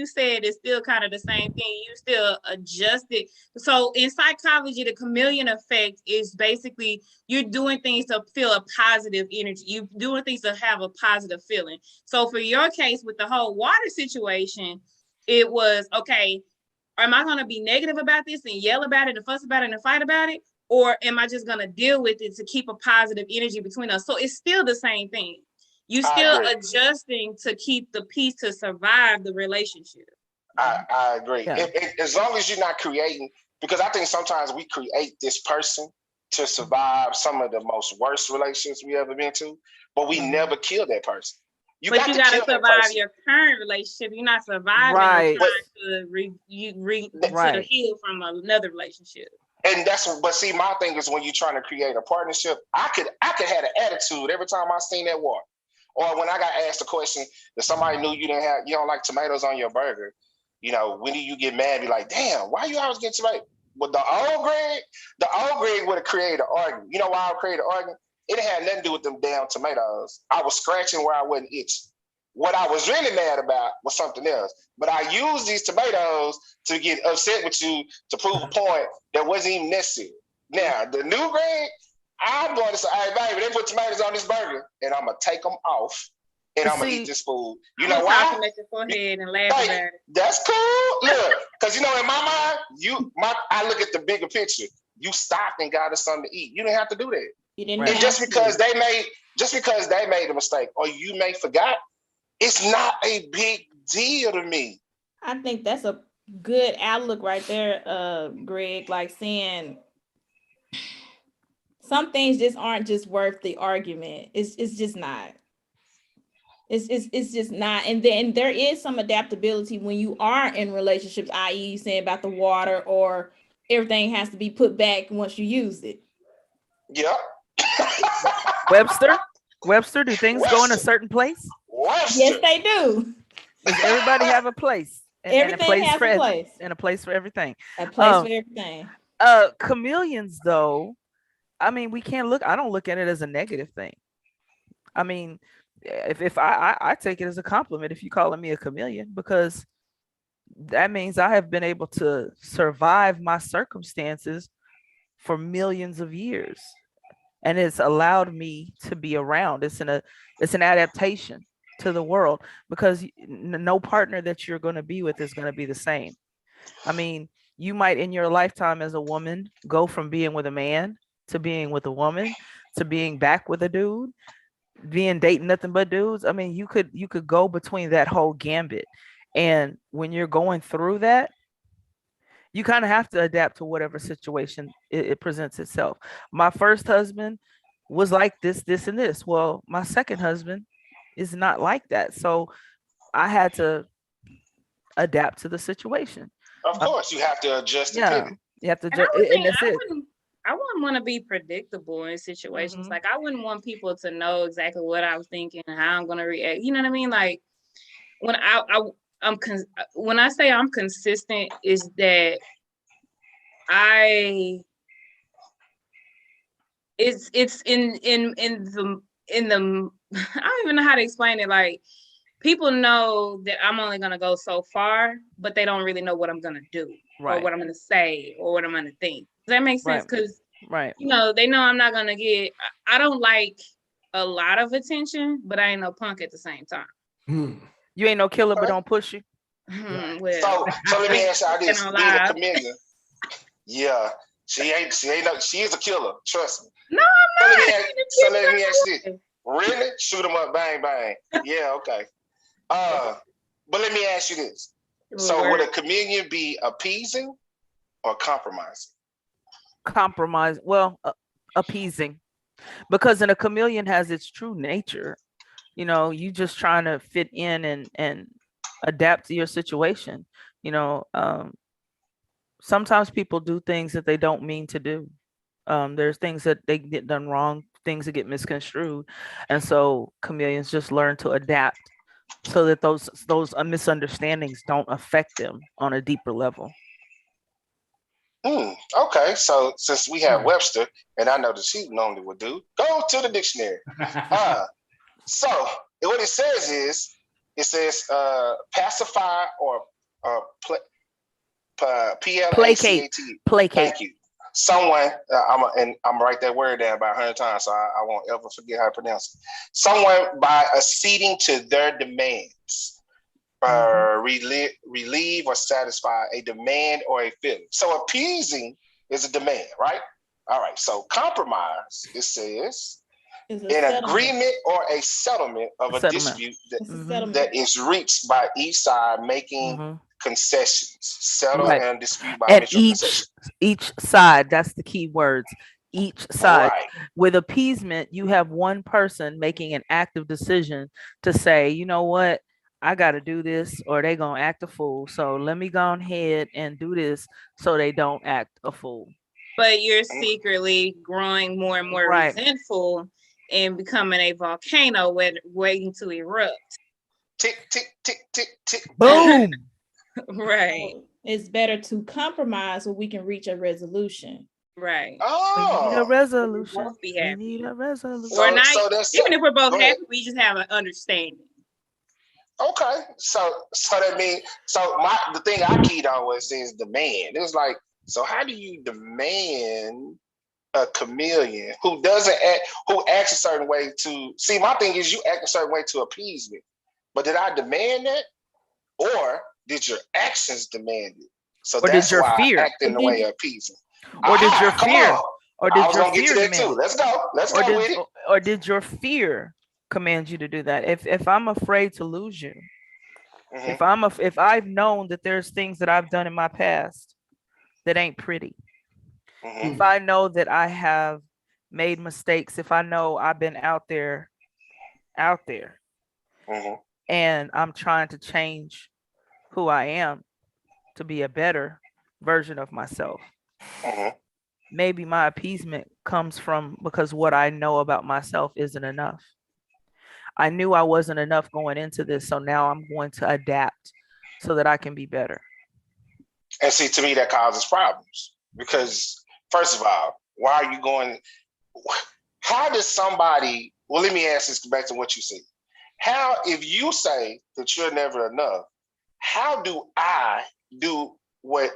said is still kind of the same thing. You still adjusted. So in psychology, the chameleon effect is basically you're doing things to feel a positive energy. You're doing things to have a positive feeling. So for your case with the whole water situation, it was okay. Am I going to be negative about this and yell about it and fuss about it and fight about it? Or am I just going to deal with it to keep a positive energy between us? So it's still the same thing. You still adjusting to keep the peace to survive the relationship. I agree. Yeah. As long as you're not creating, because I think sometimes we create this person to survive some of the most worst relationships we ever been to, but we never kill that person. You got to survive your current relationship. You're not surviving trying to heal from another relationship. And but see, my thing is when you're trying to create a partnership, I could have an attitude every time I seen that water. Or when I got asked a question that somebody knew you don't like tomatoes on your burger, when do you get mad? Be like, damn, why you always get tomatoes? But the old Greg would have created an argument. You know why I would create an argument? It had nothing to do with them damn tomatoes. I was scratching where I wasn't itching. What I was really mad about was something else. But I used these tomatoes to get upset with you to prove a point that wasn't even necessary. Now, the new Greg, I'm going to say, hey, baby, they put tomatoes on this burger, and I'm going to take them off, and I'm going to eat this food. You know why? At your forehead and laugh about it. That's cool. Look, because, in my mind, I look at the bigger picture. You stopped and got us something to eat. You didn't have to do that. You didn't. And just because they made a mistake or you may forgot, it's not a big deal to me. I think that's a good outlook right there, Greg. Like saying some things just aren't just worth the argument. It's just not. It's just not. And then there is some adaptability when you are in relationships, i.e., you saying about the water or everything has to be put back once you use it. Yep. Webster, do things go in a certain place? Webster. Yes, they do. Does everybody have a place? Everything has a place. And a place for everything. A place for everything. Chameleons, though, I mean, I don't look at it as a negative thing. I mean, if I take it as a compliment if you calling me a chameleon, because that means I have been able to survive my circumstances for millions of years. And it's allowed me to be around. It's an adaptation to the world, because no partner that you're going to be with is going to be the same. I mean, you might in your lifetime as a woman go from being with a man to being with a woman to being back with a dude, being dating nothing but dudes. I mean, you could go between that whole gambit. And when you're going through that, you kind of have to adapt to whatever situation it presents itself. My first husband was like this, and this. Well, my second husband is not like that. So I had to adapt to the situation. Of course, you have to adjust. Yeah, you have to adjust. I wouldn't want to be predictable in situations. Mm-hmm. Like, I wouldn't want people to know exactly what I was thinking and how I'm going to react. You know what I mean? Like, when when I say I'm consistent, is that it's in the I don't even know how to explain it. Like, people know that I'm only gonna go so far, but they don't really know what I'm gonna do, or what I'm gonna say, or what I'm gonna think. Does that make sense? Because they know I'm not gonna get. I don't like a lot of attention, but I ain't no punk at the same time. You ain't no killer, but don't push you. Well, so let me ask y'all this: being a chameleon, yeah, she is a killer. Trust me. No, I'm not. So let me ask you this: really, shoot them up, bang bang. Yeah, okay. But let me ask you this: so would a chameleon be appeasing or compromising? Compromise. Well, appeasing, because a chameleon has its true nature. You just trying to fit in and adapt to your situation. Sometimes people do things that they don't mean to do. There's things that they get done wrong things that get misconstrued. And so chameleons just learn to adapt so that those misunderstandings don't affect them on a deeper level. Okay, so since we have Webster, and I know that she normally would do, go to the dictionary. So what it says is, it says pacify or P-L-A-C-A-T. Placate. Thank you. Someone, I'm gonna write that word down about 100 times, so I won't ever forget how to pronounce it. Someone by acceding to their demands. Relieve or satisfy a demand or a feeling. So appeasing is a demand, right? All right. So compromise, it says, an agreement or a settlement of a dispute that is reached by each side making concessions. Settle and dispute by mutual concessions. Each side, that's the key words. Each side. Right. With appeasement, you have one person making an active decision to say, you know what? I got to do this or they going to act a fool. So let me go ahead and do this so they don't act a fool. But you're secretly growing more and more resentful and becoming a volcano waiting to erupt. Tick, tick, tick, tick, tick. Boom. Right. It's better to compromise so we can reach a resolution. Right. Oh. We need a resolution. Both be happy. We need a resolution. Or not, even if we're both happy, we just have an understanding. Okay, so that means the thing I keyed on was is demand. It was like, so how do you demand a chameleon who acts a certain way to see? My thing is, you act a certain way to appease me, but did I demand that, or did your actions demand it? So or that's did your why fear I act in the way of appeasing. Or did your fear? Or did your fear demand it? Let's go. Let's go with it. Or did your fear command you to do that? If I'm afraid to lose you, if I've known that there's things that I've done in my past that ain't pretty, if I know that I have made mistakes, if I know I've been out there, and I'm trying to change who I am to be a better version of myself, maybe my appeasement comes from because what I know about myself isn't enough. I knew I wasn't enough going into this, so now I'm going to adapt so that I can be better. And see, to me, that causes problems because, first of all, why are you going? How does somebody? Well, let me ask this back to what you said. How, if you say that you're never enough, how do I do what?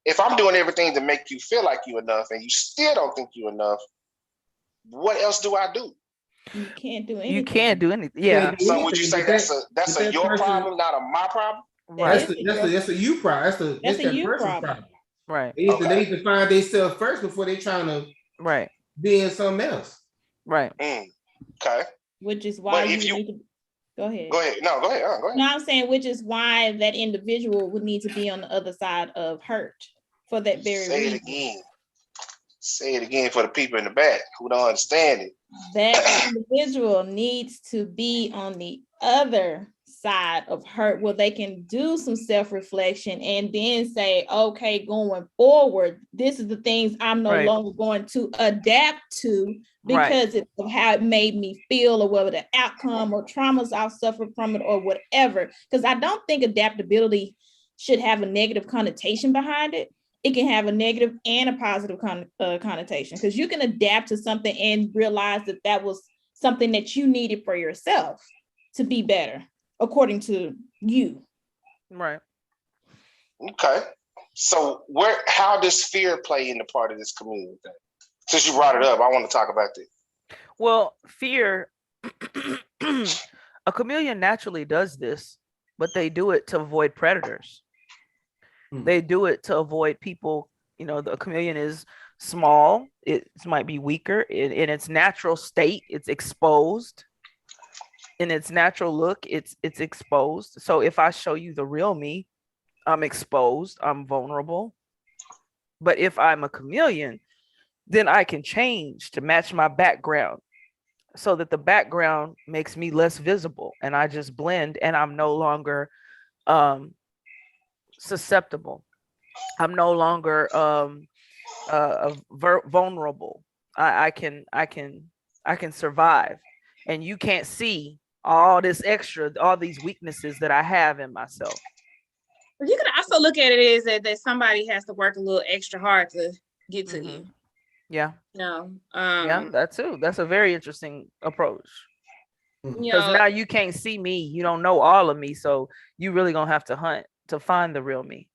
If I'm doing everything to make you feel like you're enough, and you still don't think you're enough, what else do I do? You can't do anything. You can't do anything. Yeah. So would you say that's a your problem, not a my problem? Right. That's a you problem. That's a you problem. Right. They need to find themselves first before they trying to be in something else. Right. Okay. Which is why you need to go ahead. Go ahead. No, go ahead. Go ahead. No, I'm saying which is why that individual would need to be on the other side of hurt for that very reason. Say it again for the people in the back who don't understand it. That individual needs to be on the other side of hurt where they can do some self-reflection and then say, okay, going forward, this is the things I'm no longer going to adapt to because of how it made me feel or whether the outcome or traumas I've suffered from it or whatever. Because I don't think adaptability should have a negative connotation behind it. It can have a negative and a positive connotation because you can adapt to something and realize that that was something that you needed for yourself to be better, according to you. Right. Okay. So how does fear play into part of this community thing? Since you brought it up, I want to talk about this. Well, fear, a chameleon naturally does this, but they do it to avoid predators. They do it to avoid people. You know, the chameleon is small. It might be weaker in its natural state. It's exposed. In its natural look, it's exposed. So if I show you the real me, I'm exposed. I'm vulnerable. But if I'm a chameleon, then I can change to match my background so that the background makes me less visible and I just blend and I'm no longer susceptible. I'm no longer vulnerable. I can I can survive. And you can't see all this extra, all these weaknesses that I have in myself. But you can also look at it as that somebody has to work a little extra hard to get to you. Yeah. No. Yeah, that too. That's a very interesting approach. Because now you can't see me. You don't know all of me. So you really gonna have to hunt to find the real me.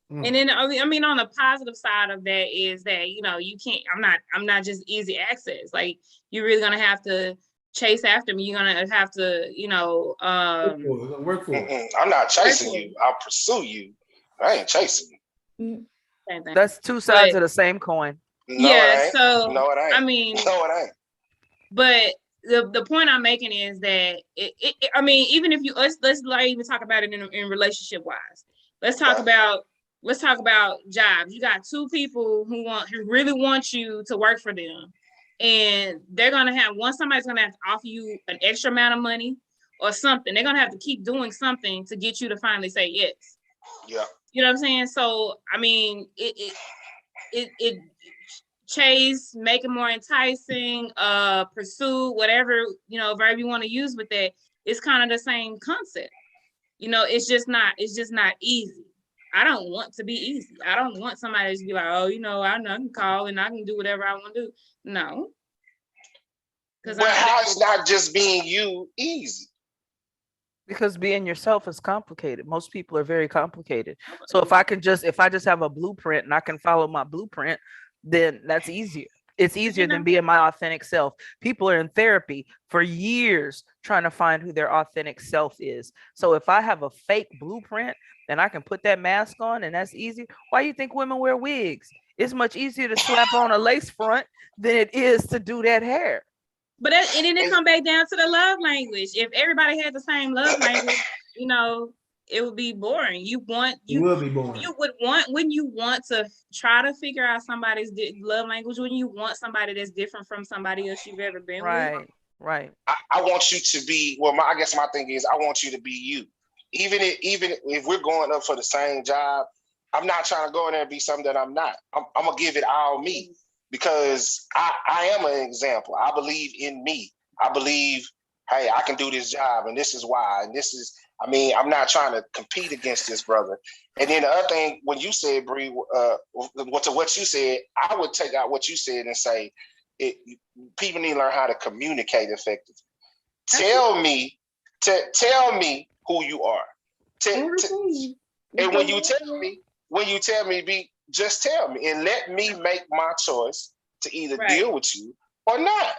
And then I mean, on the positive side of that is that, you know, you can't, I'm not just easy access. Like, you're really gonna have to chase after me. You're gonna have to, you know, work for it. I'm not chasing you. I'll pursue you. I ain't chasing you. Same thing. That's two sides of the same coin. No, Yeah, it ain't. so No, it ain't. I mean, no, it ain't. But the point I'm making is that I mean, even if you let's like even talk about it in relationship wise. Let's talk about jobs. You got two people who really want you to work for them, and they're gonna have somebody's gonna have to offer you an extra amount of money or something. They're gonna have to keep doing something to get you to finally say yes. Yeah. You know what I'm saying? So I mean, it chase, make it more enticing, pursue, whatever, you know, verb you want to use with that. It's kind of the same concept. You know, it's just not easy. I don't want to be easy. I don't want somebody to be like, oh, you know, I can call and I can do whatever I want to do. No. But how is not just being you easy? Because being yourself is complicated. Most people are very complicated. So if I just have a blueprint and I can follow my blueprint, then that's easier. It's easier than being my authentic self. People are in therapy for years trying to find who their authentic self is. So if I have a fake blueprint, then I can put that mask on and that's easy. Why do you think women wear wigs? It's much easier to slap on a lace front than it is to do that hair. But and then it come back down to the love language. If everybody had the same love language, you know, it would be boring. It will be boring. You would want, when you want to try to figure out somebody's love language, when you want somebody that's different from somebody else you've ever been with. Right. I want you to be, well, I guess my thing is I want you to be you. Even if we're going up for the same job, I'm not trying to go in there and be something that I'm not. I'm going to give it all me. Because I am an example. I believe in me. I believe, hey, I can do this job, and this is why. And this is, I mean, I'm not trying to compete against this brother. And then the other thing, when you said, Bree, what you said, I would take out what you said and say, people need to learn how to communicate effectively. Tell me who you are. And when you tell me, just tell me and let me make my choice to either deal with you or not.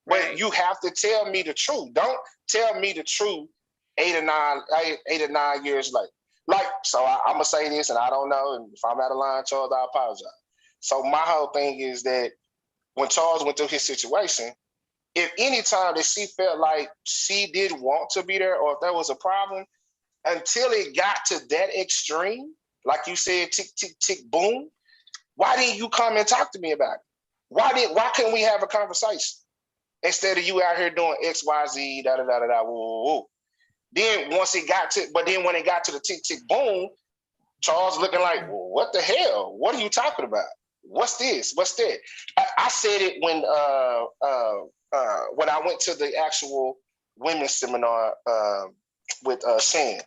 But you have to tell me the truth. Don't tell me the truth 8 or 9 years later. Like, so I'm gonna say this, and I don't know. And if I'm out of line, Charles, I apologize. So my whole thing is that when Charles went through his situation, if any time that she felt like she didn't want to be there, or if there was a problem, until it got to that extreme, like you said, tick, tick, tick, boom. Why didn't you come and talk to me about it? Why couldn't we have a conversation instead of you out here doing X, Y, Z, da da da da da, woo, woo. Then when it got to the tick, tick, boom, Charles looking like, well, what the hell? What are you talking about? What's this? What's that? I said it when I went to the actual women's seminar with Shan.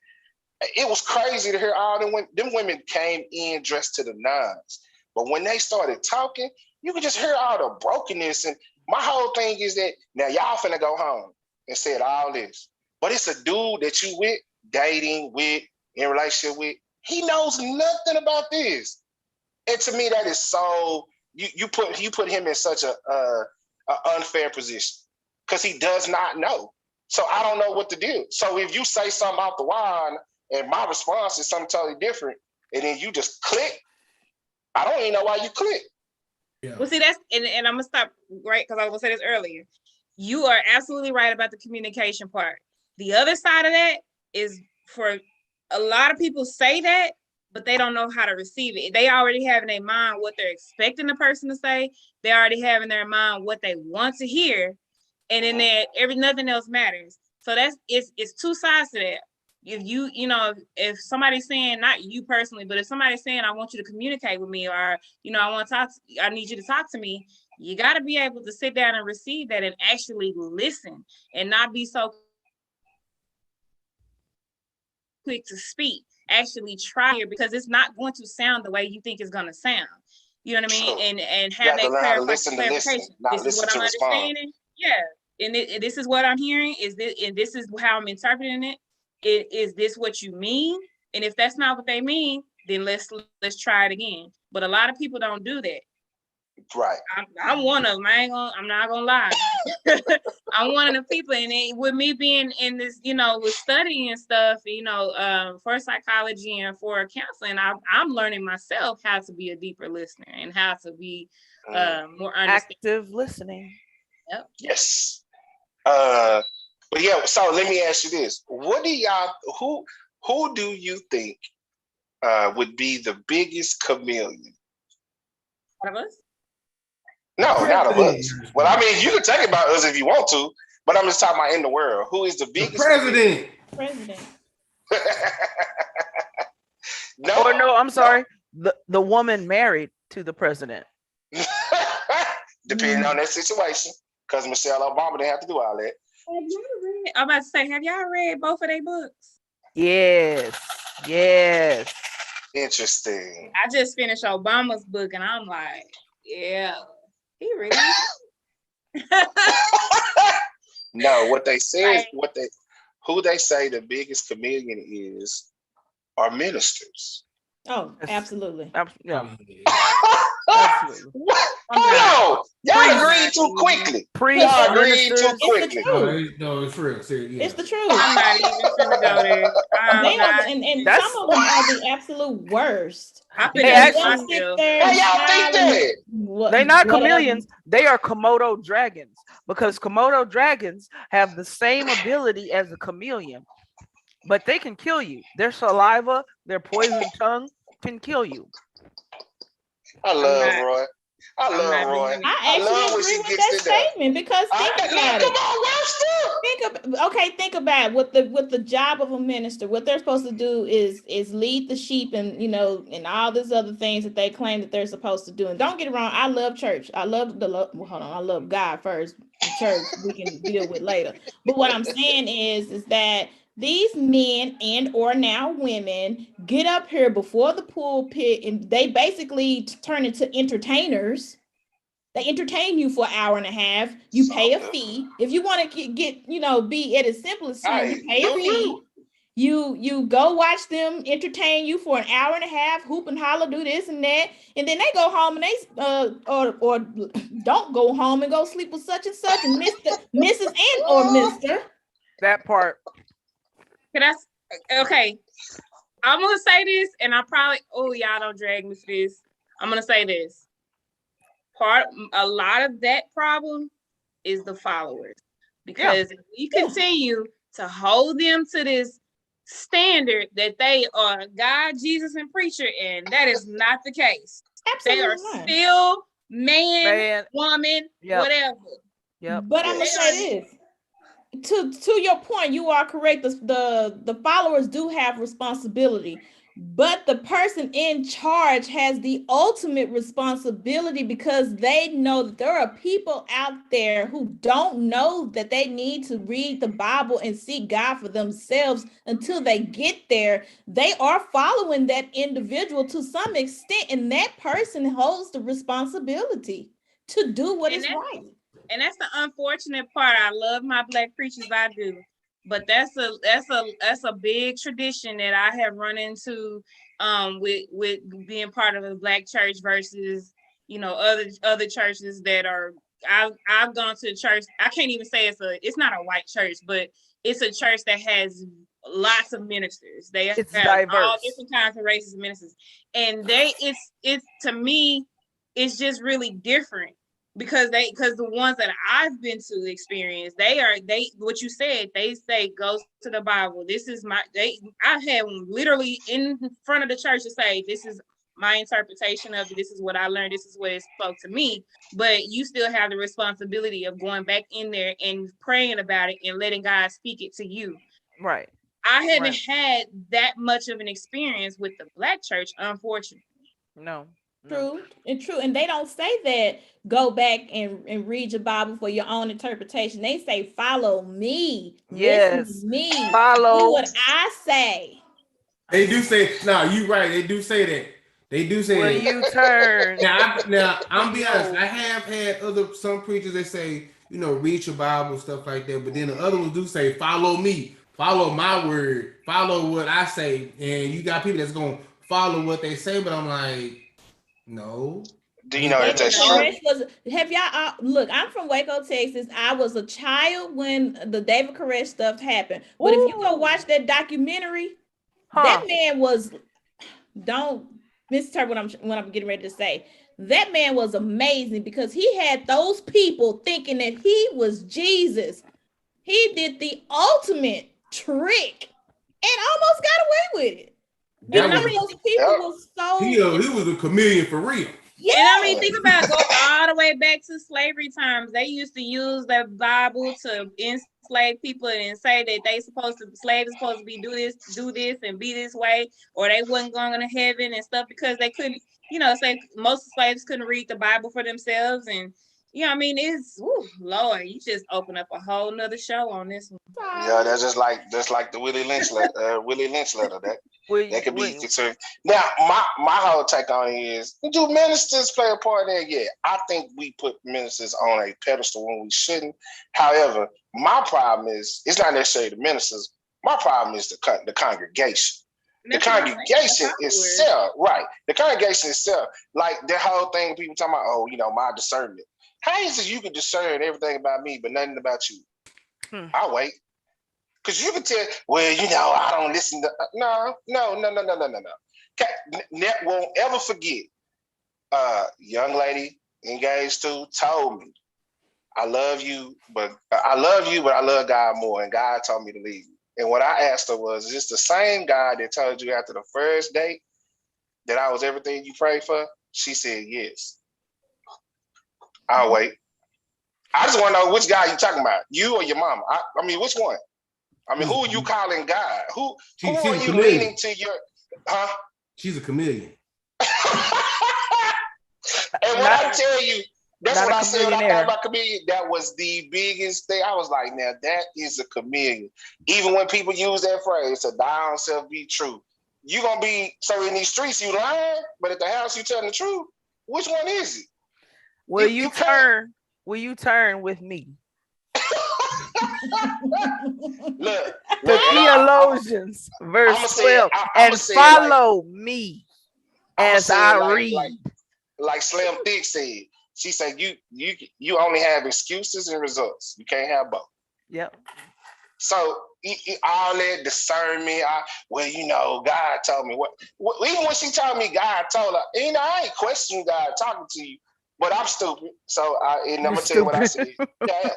It was crazy to hear all them women came in dressed to the nines. But when they started talking, you could just hear all the brokenness. And my whole thing is that now y'all finna go home and said all this. But it's a dude that you with, dating with, in relationship with. He knows nothing about this. And to me, that is so, you put him in such a unfair position because he does not know. So I don't know what to do. So if you say something out the wine, and my response is something totally different, and then you just click, I don't even know why you click. Yeah. Well, see, that's, and I'm going to stop, right, because I was going to say this earlier. You are absolutely right about the communication part. The other side of that is for a lot of people say that, but they don't know how to receive it. They already have in their mind what they're expecting the person to say. They already have in their mind what they want to hear. And in there, nothing else matters. So it's two sides to that. If if somebody's saying, not you personally, but if somebody's saying, I want you to communicate with me, or, I want to talk, I need you to talk to me, You got to be able to sit down and receive that and actually listen and not be so quick to speak. Actually try it, because it's not going to sound the way you think it's going to sound. You know what I mean? And have that clarification. This is what I'm understanding. Yeah. And this is what I'm hearing. This is how I'm interpreting it. Is this what you mean? And if that's not what they mean, then let's try it again. But a lot of people don't do that. Right. I'm one of them. I'm not gonna lie. I'm one of the people, and with me being in this, with studying and stuff, for psychology and for counseling, I'm learning myself how to be a deeper listener and how to be more active listening. Yep. Yes. But yeah. So let me ask you this: what do y'all? Who do you think would be the biggest chameleon? Out of us? No, not of us. Well, I mean, you can talk about us if you want to, but I'm just talking about in the world. Who is the biggest? The president. No, I'm sorry. The woman married to the president. Depending on that situation, because Michelle Obama didn't have to do all that. I'm about to say, have y'all read both of their books? Yes. Interesting. I just finished Obama's book, and I'm like, yeah. He really No, what they say is who they say the biggest chameleon is are ministers. Oh, absolutely. Absolutely. No, y'all agreed too quickly. Y'all agreed too quickly. No, it's real. Seriously, It's the truth. I'm not even gonna go there. They are, and some of them are the absolute worst. They actually sit there and they're not chameleons. They are Komodo dragons, because Komodo dragons have the same ability as a chameleon, but they can kill you. Their saliva, their poison tongue can kill you. I love Roy. I love Roy. I actually agree with that statement, because think about it. Think about it. With the job of a minister, what they're supposed to do is lead the sheep, and and all these other things that they claim that they're supposed to do. And don't get it wrong, I love church. I love I love God first. The church we can deal with later. But what I'm saying is that these men and or now women get up here before the pulpit, and they basically turn into entertainers. They entertain you for an hour and a half. You pay a fee. If you want to get be at its simplest term, you pay a fee. You go watch them entertain you for an hour and a half, hoop and holler, do this and that, and then they go home and they or don't go home and go sleep with such and such and Mrs. and or Mr. That part. Okay, I'm gonna say this, and I probably y'all don't drag me for this. I'm gonna say this. A lot of that problem is the followers, because if we continue to hold them to this standard that they are God, Jesus, and preacher, and that is not the case. Absolutely they are still man, woman, whatever. But I'm gonna say this. To your point, you are correct. The followers do have responsibility, but the person in charge has the ultimate responsibility, because they know that there are people out there who don't know that they need to read the Bible and seek God for themselves until they get there. They are following that individual to some extent, and that person holds the responsibility to do what is right. And that's the unfortunate part. I love my Black preachers, I do, but that's a big tradition that I have run into with being part of a Black church versus other churches that are. I've gone to a church. I can't even say it's not a white church, but it's a church that has lots of ministers. It's have diverse. All different kinds of races of ministers, and it's to me, it's just really different. Because the ones that I've been to experience, what you said, they say go to the Bible. This is I had one literally in front of the church to say, this is my interpretation of it. This is what I learned. This is what it spoke to me. But you still have the responsibility of going back in there and praying about it and letting God speak it to you. Right. I haven't had that much of an experience with the Black church, unfortunately. No. True and true. And they don't say that go back and read your Bible for your own interpretation. They say follow me. Yes. Listen to me. Follow. Do what I say. They do say, no, you right. They do say that. They do say Will that. you turn? Now, I'm be honest. I have had some preachers that say, read your Bible, stuff like that. But then the other ones do say, follow me, follow my word, follow what I say. And you got people that's going to follow what they say. But I'm like, no. Do you know if David that's true? Koresh was, have y'all look, I'm from Waco, Texas. I was a child when the David Koresh stuff happened. But if you go watch that documentary, that man was, don't misinterpret what I'm getting ready to say. That man was amazing because he had those people thinking that he was Jesus. He did the ultimate trick and almost got away with it. Because those people was so. He was a chameleon for real. Yeah. And I mean, think about go all the way back to slavery times. They used to use the Bible to enslave people and say that slaves supposed to be do this and be this way, or they wasn't going to heaven and stuff because they couldn't, say most slaves couldn't read the Bible for themselves. And I mean, it's Lord, you just open up a whole nother show on this one. Yeah, that's just like the Willie Lynch letter. That could be concerned. Now, my whole take on it is, do ministers play a part in it? Yeah, I think we put ministers on a pedestal when we shouldn't. However, my problem is, it's not necessarily the ministers. My problem is the congregation. The congregation itself, right? The congregation itself, like that whole thing, people talking about, my discernment. How is it you can discern everything about me, but nothing about you? I'll wait. Because you can tell, I don't listen to, no. Won't ever forget, young lady engaged to told me, I love you, but I love God more, and God told me to leave you. And what I asked her was, is this the same God that told you after the first date that I was everything you prayed for? She said, yes. I'll wait. I just want to know which guy you talking about, you or your mama. I mean, which one? I mean, who are you calling God? Who are you leaning to your, huh? She's a chameleon. And when I tell you, that's what I said when I thought about chameleon. That was the biggest thing. I was like, now that is a chameleon. Even when people use that phrase, to die on self be true. You gonna be, so in these streets you lying, but at the house you telling the truth. Which one is it? Will you turn with me? Look, the theologians, verse 12, and follow me as I read. Like Slim Thick said, she said, you only have excuses and results. You can't have both. Yep. So all that discernment, God told me what. Even when she told me God told her, I ain't questioning God talking to you, but I'm stupid. So I'm gonna tell you what I said. Yeah.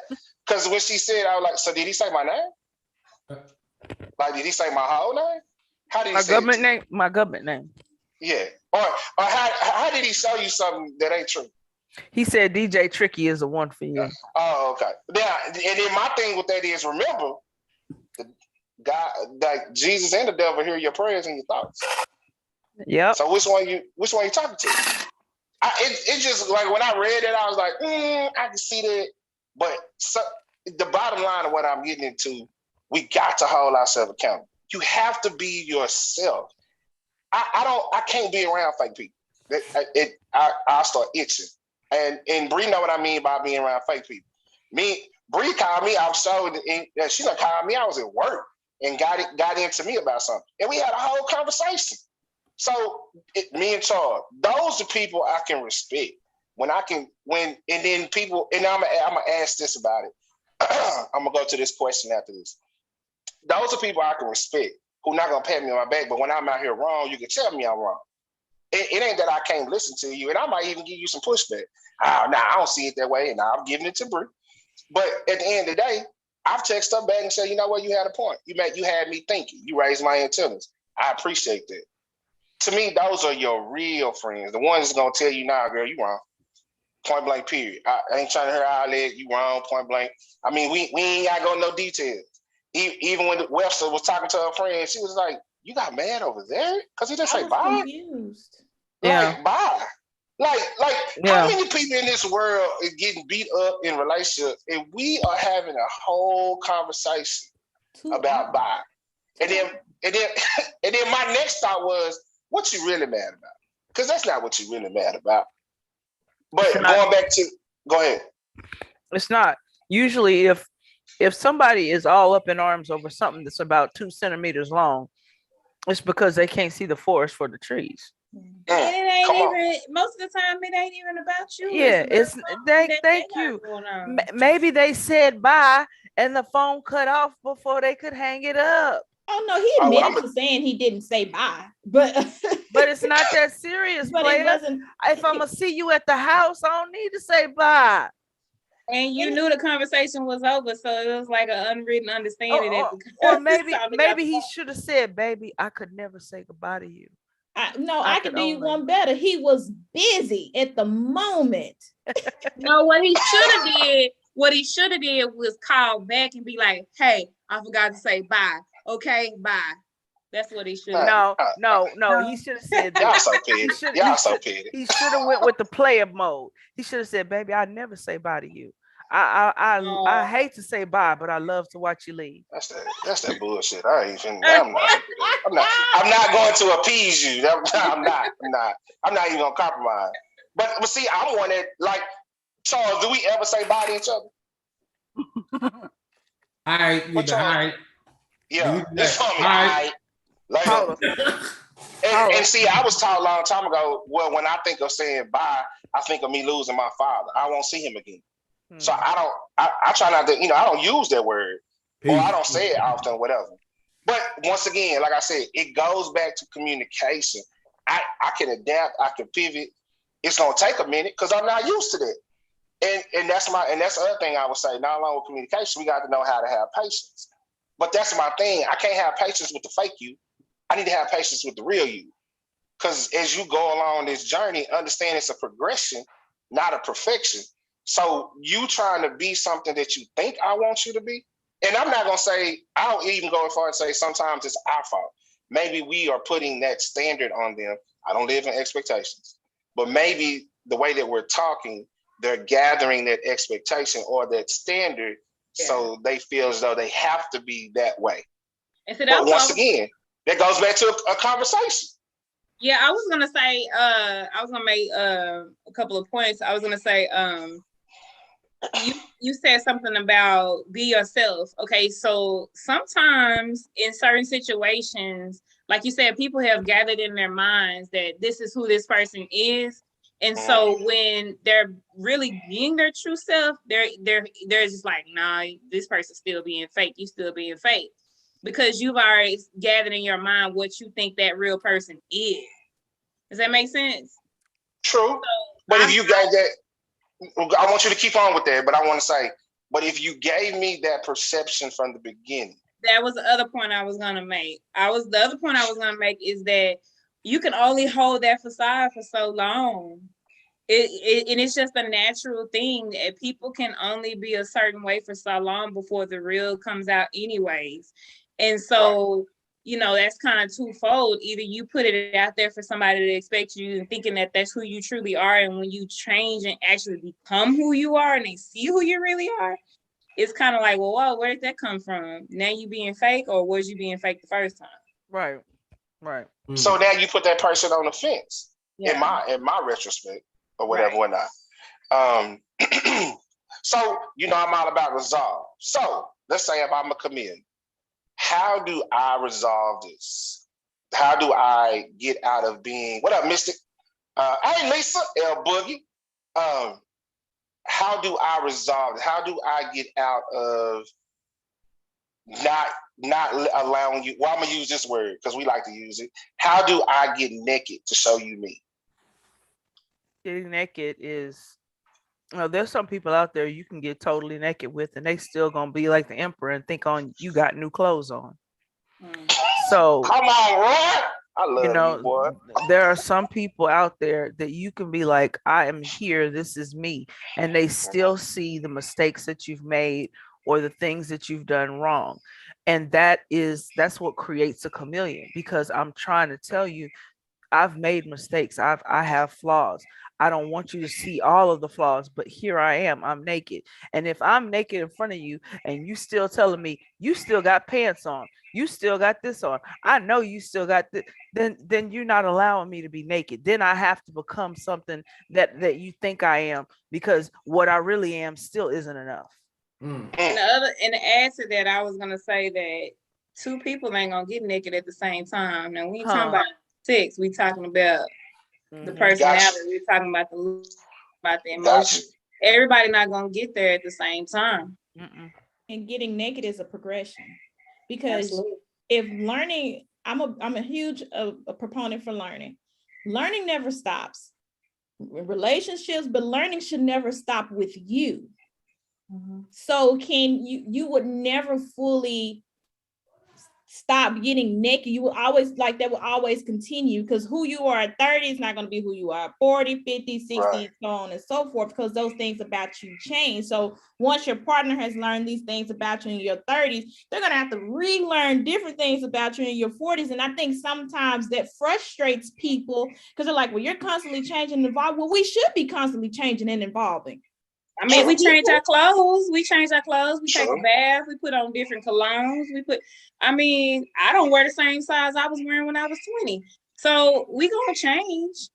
Because when she said, I was like, so did he say my name? Like, did he say my whole name? How did he say government name? My government name. Yeah. Or how did he show you something that ain't true? He said DJ Tricky is the one for you. Oh, okay. Yeah, and then my thing with that is, remember, God, like Jesus and the devil hear your prayers and your thoughts. Yeah. So which one you talking to? It just, like, when I read it, I was like, I can see that. But the bottom line of what I'm getting into, we got to hold ourselves accountable. You have to be yourself. I can't be around fake people. I'll start itching. And Bree know what I mean by being around fake people. Bree called me. I was so, she done called me. I was at work and got into me about something, and we had a whole conversation. So me and Charles, those are people I can respect. And then people, and I'm gonna ask this about it. I'm gonna go to this question after this. Those are people I can respect, who not gonna pat me on my back, but when I'm out here wrong, you can tell me I'm wrong. It ain't that I can't listen to you, and I might even give you some pushback. I don't see it that way, and I'm giving it to Bree. But at the end of the day, I've texted her back and said, you know what, you had a point. You had me thinking. You raised my antennas. I appreciate that. To me, those are your real friends. The ones that's gonna tell you, nah, girl, you wrong. Point blank, period. I ain't trying to hear all that. You wrong, point blank. I mean, we ain't got to go no details. Even when Webster was talking to her friend, she was like, you got mad over there? Because he didn't say bye? Confused. Yeah. Like, bye. How many people in this world is getting beat up in relationships, and we are having a whole conversation about bi? And then my next thought was, what you really mad about? Because that's not what you really mad about. But go ahead. It's not. Usually if somebody is all up in arms over something that's about 2 centimeters long, it's because they can't see the forest for the trees. And it ain't even most of the time. It ain't even about you. Yeah, thank you. Maybe they said bye and the phone cut off before they could hang it up. Oh no, he admitted to saying he didn't say bye, but it's not that serious. But player. it wasn't. If I'm gonna see you at the house, I don't need to say bye. And you knew the conversation was over, so it was like an unwritten understanding. Or maybe he should have said, "Baby, I could never say goodbye to you." I could do you one better. He was busy at the moment. No, what he should have did was call back and be like, "Hey, I forgot to say bye. Okay, bye." That's what he should have. No. He should have said that. Y'all so petty. Y'all so petty. He should have went with the player mode. He should have said, "Baby, I never say bye to you. I hate to say bye, but I love to watch you leave." That's that bullshit. I'm not going to appease you. I'm not even gonna compromise. But see, I'm one that, like, Charles, do we ever say bye to each other? All right. Yeah, it's something. All right. And see, I was taught a long time ago, well, when I think of saying bye, I think of me losing my father. I won't see him again. So I try not to, I don't use that word. Or I don't say it often, whatever. But once again, like I said, it goes back to communication. I can adapt, I can pivot. It's gonna take a minute because I'm not used to that. And that's the other thing I would say, not along with communication, we got to know how to have patience. But that's my thing. I can't have patience with the fake you. I need to have patience with the real you. Because as you go along this journey, understand it's a progression, not a perfection. So you trying to be something that you think I want you to be. And I'm not going to say, I don't even go as far as say sometimes it's our fault. Maybe we are putting that standard on them. I don't live in expectations. But maybe the way that we're talking, they're gathering that expectation or that standard. Yeah. So they feel as though they have to be that way. But once again, that goes back to a conversation. Yeah, I was gonna say, I was gonna make a couple of points. I was gonna say, you said something about be yourself. Okay, so sometimes in certain situations, like you said, people have gathered in their minds that this is who this person is. And so when they're really being their true self, they're just like, nah, this person's still being fake. You still being fake. Because you've already gathered in your mind what you think that real person is. Does that make sense? True. So but if you got that, I want you to keep on with that, but I want to say, but if you gave me that perception from the beginning. That was the other point I was going to make. The other point I was going to make is that you can only hold that facade for so long. And it's just a natural thing that people can only be a certain way for so long before the real comes out anyways. And so, that's kind of twofold. Either you put it out there for somebody to expect you and thinking that that's who you truly are. And when you change and actually become who you are and they see who you really are, it's kind of like, well, whoa, where did that come from? Now you being fake, or was you being fake the first time? Right. So now you put that person on the fence, in my retrospect or whatever, whatnot. So, I'm all about resolve. So let's say if I'm a chameleon, how do I resolve this? How do I get out of being, what up, Mystic? Hey, Lisa, L Boogie. How do I resolve it? How do I get out of not allowing you, well, I'm gonna use this word because we like to use it. How do I get naked to show you me? Getting naked is, there's some people out there you can get totally naked with and they still gonna be like the emperor and think you got new clothes on. So come on, Roy. I love you, boy. There are some people out there that you can be like, I am here, this is me, and they still see the mistakes that you've made or the things that you've done wrong. And that's what creates a chameleon, because I'm trying to tell you, I've made mistakes. I have flaws. I don't want you to see all of the flaws, but here I am. I'm naked. And if I'm naked in front of you and you still telling me you still got pants on, you still got this on, I know you still got this, then you're not allowing me to be naked. Then I have to become something that you think I am, because what I really am still isn't enough. And the add to that, I was gonna say that two people ain't gonna get naked at the same time. Now we ain't talking about sex, we talking about the personality, we talking about the emotions. Everybody not gonna get there at the same time. And getting naked is a progression, because if learning, I'm a huge a proponent for learning. Learning never stops. Relationships, but learning should never stop with you. So you would never fully stop getting naked. You will always, like, that will always continue, because who you are at 30 is not going to be who you are at 40, 50, 60, right, so on and so forth, because those things about you change. So once your partner has learned these things about you in your 30s, they're going to have to relearn different things about you in your 40s. And I think sometimes that frustrates people, because they're like, well, you're constantly changing and evolving. Well, we should be constantly changing and evolving. I mean, we change our clothes. We change our clothes. We take a bath. We put on different colognes. I don't wear the same size I was wearing when I was 20. So we gonna change.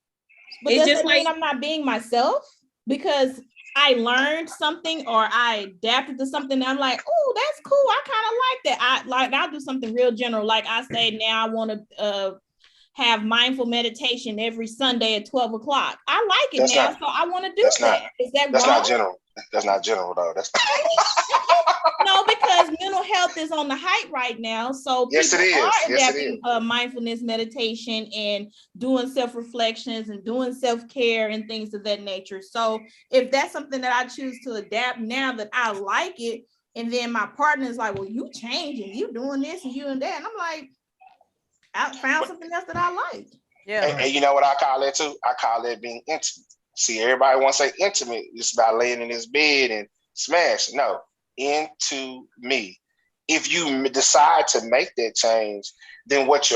But does that mean I'm not being myself because I learned something or I adapted to something? And I'm like, oh, that's cool. I kind of like that. I'll do something real general. Like I say now I want to have mindful meditation every Sunday at 12 o'clock. I like it now, so I want to do that. Is that that's wrong? Not general. That's not general, though. That's no, because mental health is on the height right now. So people are adapting mindfulness meditation and doing self-reflections and doing self-care and things of that nature. So if that's something that I choose to adapt now that I like it, and then my partner is like, well, you changing, you doing this and you and that. And I'm like, I found something else that I like. Yeah. And you know what I call that too? I call that being intimate. See, everybody wants to say intimate. It's about laying in his bed and smash. No, into me. If you decide to make that change, then what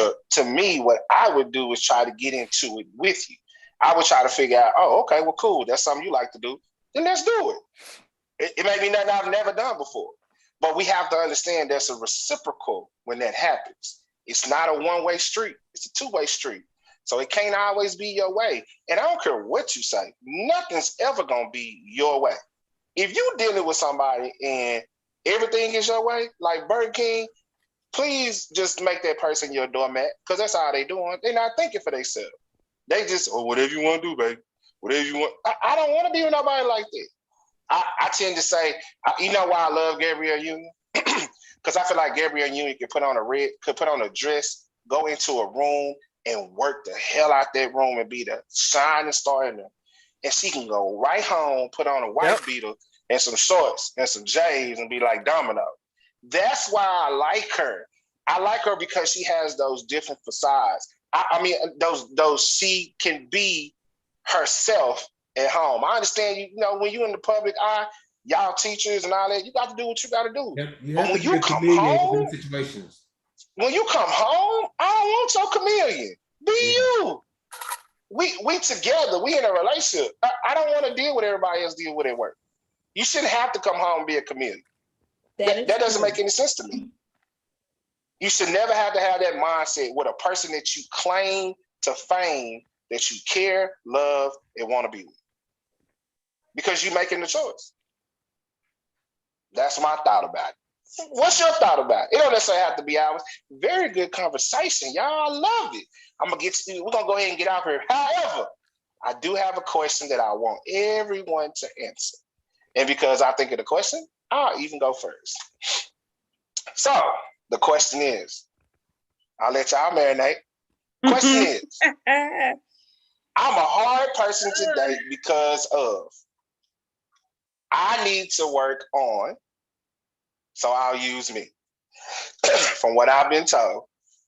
I would do is try to get into it with you. I would try to figure out, oh, okay, well, cool. That's something you like to do. Then let's do it. It may be nothing I've never done before, but we have to understand there's a reciprocal when that happens. It's not a one-way street. It's a two-way street. So it can't always be your way. And I don't care what you say. Nothing's ever going to be your way. If you're dealing with somebody and everything is your way, like Burger King, please just make that person your doormat, because that's all they doing. They're not thinking for themselves. They just, whatever you want to do, baby. Whatever you want. I don't want to be with nobody like that. I tend to say, you know why I love Gabrielle Union? Because I feel like Gabrielle Union could put on a dress, go into a room, and work the hell out that room and be the shining star in there. And she can go right home, put on a white beater and some shorts and some J's and be like Domino. That's why I like her. I like her because she has those different facades. I mean, those she can be herself at home. I understand you know when you're in the public eye, y'all teachers and all that, you got to do what you got to do. But when you come home, when you come home, I don't want your chameleon. Be you. We together. We in a relationship. I don't want to deal with everybody else deal with at work. You shouldn't have to come home and be a chameleon. That doesn't make any sense to me. You should never have to have that mindset with a person that you claim to fame that you care, love, and want to be with. Because you're making the choice. That's my thought about it. What's your thought about it? It don't necessarily have to be ours. Very good conversation, y'all. I loved it. We're gonna go ahead and get out here. However, I do have a question that I want everyone to answer. And because I think of the question, I'll even go first. So the question is, I'll let y'all marinate. Question is, I'm a hard person to date because of I need to work on, so I'll use me. From what I've been told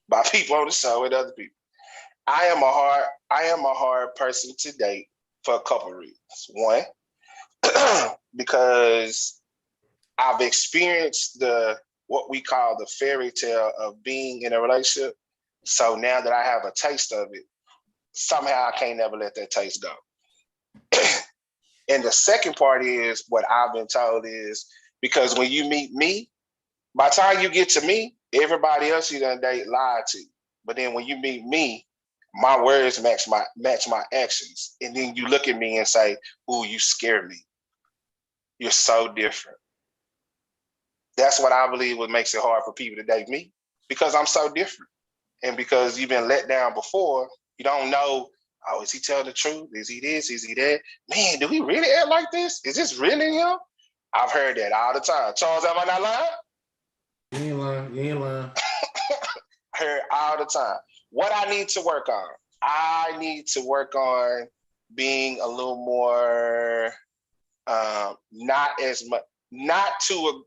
by people on the show and other people, I am a hard person to date for a couple of reasons. One, because I've experienced what we call the fairy tale of being in a relationship. So now that I have a taste of it, somehow I can't never let that taste go. And the second part is what I've been told is because when you meet me, by the time you get to me, everybody else you done date lied to you. But then when you meet me, my words match my actions. And then you look at me and say, ooh, you scare me. You're so different. That's what I believe what makes it hard for people to date me, because I'm so different. And because you've been let down before, you don't know, oh, is he telling the truth? Is he this? Is he that? Man, do he really act like this? Is this really him? I've heard that all the time. Charles, am I not lying? You ain't lying. I heard all the time. What I need to work on? I need to work on being a little more, not as much, not too,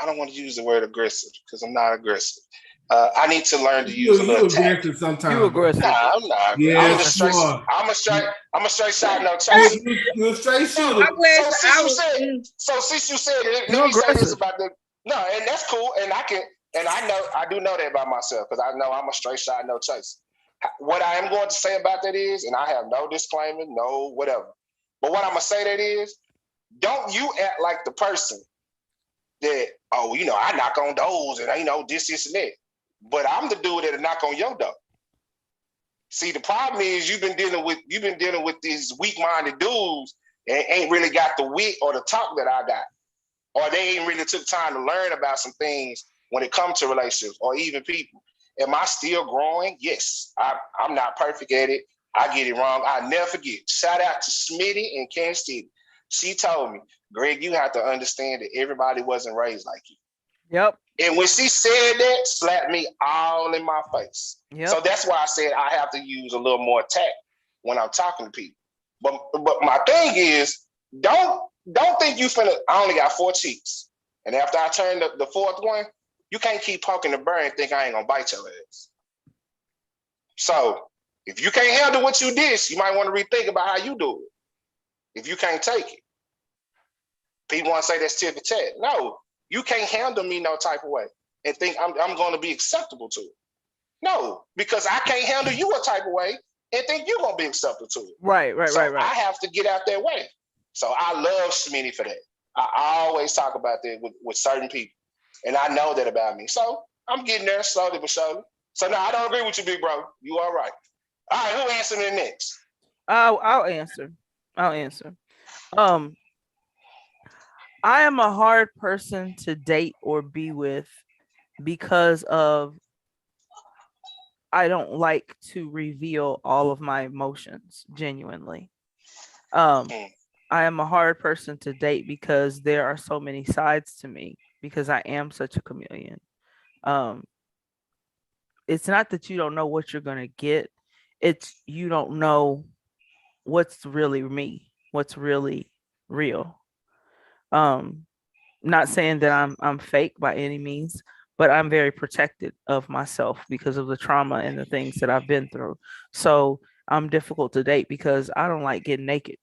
I don't want to use the word aggressive because I'm not aggressive. I need to learn to use a little tact. Sometimes. You aggressive. Nah, I'm not. Yes, I'm a straight shot, no chaser. You're a straight shooter. So since you said it, let me say this about the and that's cool. And I do know that about myself because I know I'm a straight shot, no chaser. What I am going to say about that is, and I have no disclaimer, no whatever. But what I'm gonna say that is, don't you act like the person that, oh, I knock on doors and this and that. But I'm the dude that'll knock on your door. See, the problem is you've been dealing with these weak-minded dudes and ain't really got the wit or the talk that I got. Or they ain't really took time to learn about some things when it comes to relationships or even people. Am I still growing? Yes. I'm not perfect at it. I get it wrong. I never forget. Shout out to Smitty in Kansas City. She told me, Greg, you have to understand that everybody wasn't raised like you. Yep. And when she said that, slapped me all in my face. Yep. So that's why I said I have to use a little more tact when I'm talking to people. But my thing is, don't think you finna, I only got 4 cheeks. And after I turn the 4th one, you can't keep poking the bear and think I ain't gonna bite your ass. So if you can't handle what you did, you might want to rethink about how you do it. If you can't take it. People want to say that's tit for tat. No. You can't handle me no type of way and think I'm going to be acceptable to it. No, because I can't handle you a type of way and think you're going to be acceptable to it. Right. I have to get out that way. So I love Smitty for that. I always talk about that with certain people, and I know that about me. So I'm getting there slowly but surely. So no, I don't agree with you, big bro. You all right. All right, who answering it next? I'll answer. I am a hard person to date or be with because of I don't like to reveal all of my emotions genuinely. I am a hard person to date because there are so many sides to me because I am such a chameleon. It's not that you don't know what you're going to get. It's you don't know what's really me, what's really real. Not saying that I'm fake by any means, but I'm very protected of myself because of the trauma and the things that I've been through. So I'm difficult to date because I don't like getting naked.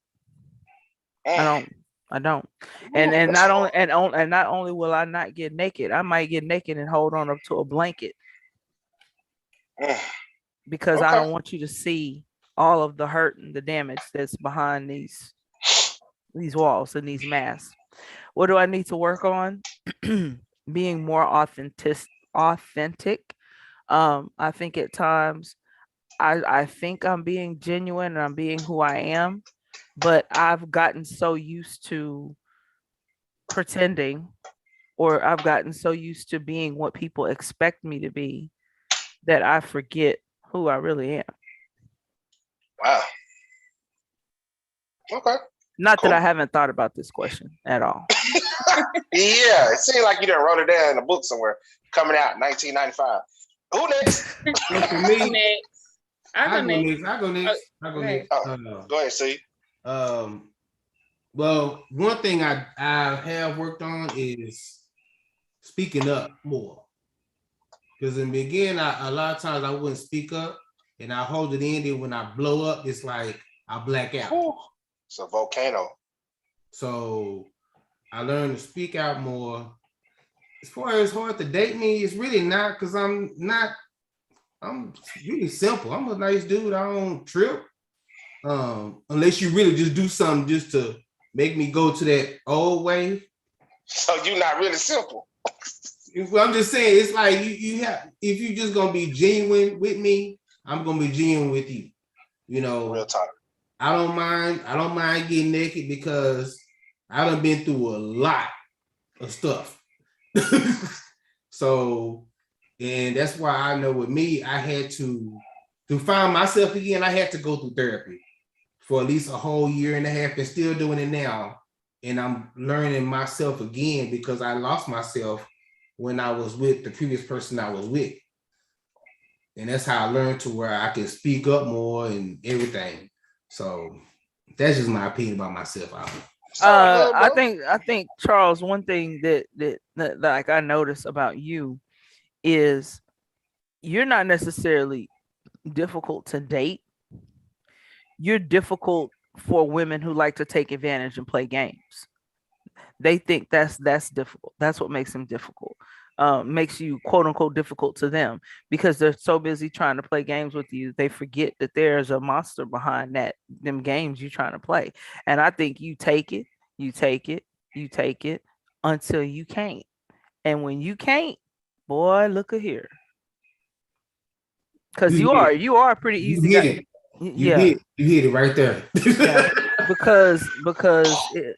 I don't. And not only will I not get naked, I might get naked and hold on up to a blanket because I don't want you to see all of the hurt and the damage that's behind these walls and these masks. What do I need to work on? Being more authentic. I think at times I think I'm being genuine and I'm being who I am, but I've gotten so used to pretending, or I've gotten so used to being what people expect me to be that I forget who I really am. Wow. Okay. Not that I haven't thought about this question at all. Yeah, it seems like you done wrote it down in a book somewhere. Coming out 1995. Who next? I go next. Go ahead, see. Well, one thing I have worked on is speaking up more. Because in the beginning, a lot of times I wouldn't speak up and I hold it in. And when I blow up, it's like I black out. It's a volcano. So I learned to speak out more. As far as hard to date me, it's really not because I'm not I'm really simple. I'm a nice dude. I don't trip. Unless you really just do something just to make me go to that old way. So you're not really simple. I'm just saying, it's like you have, if you just gonna be genuine with me, I'm gonna be genuine with you. You know, Real talk. I don't mind getting naked because I done been through a lot of stuff. So, and that's why I know with me, I had to find myself again, I had to go through therapy for at least a whole year and a half, and still doing it now. And I'm learning myself again because I lost myself when I was with the previous person I was with. And that's how I learned to where I can speak up more and everything. So that's just my opinion about myself. I think Charles, one thing that like I noticed about you is you're not necessarily difficult to date. You're difficult for women who like to take advantage and play games. They think that's difficult. That's what makes them difficult. Makes you quote unquote difficult to them because they're so busy trying to play games with you, they forget that there's a monster behind them games you're trying to play. And I think you take it until you can't. And when you can't, boy, look at here. Because you are a pretty easy guy. You hit it right there.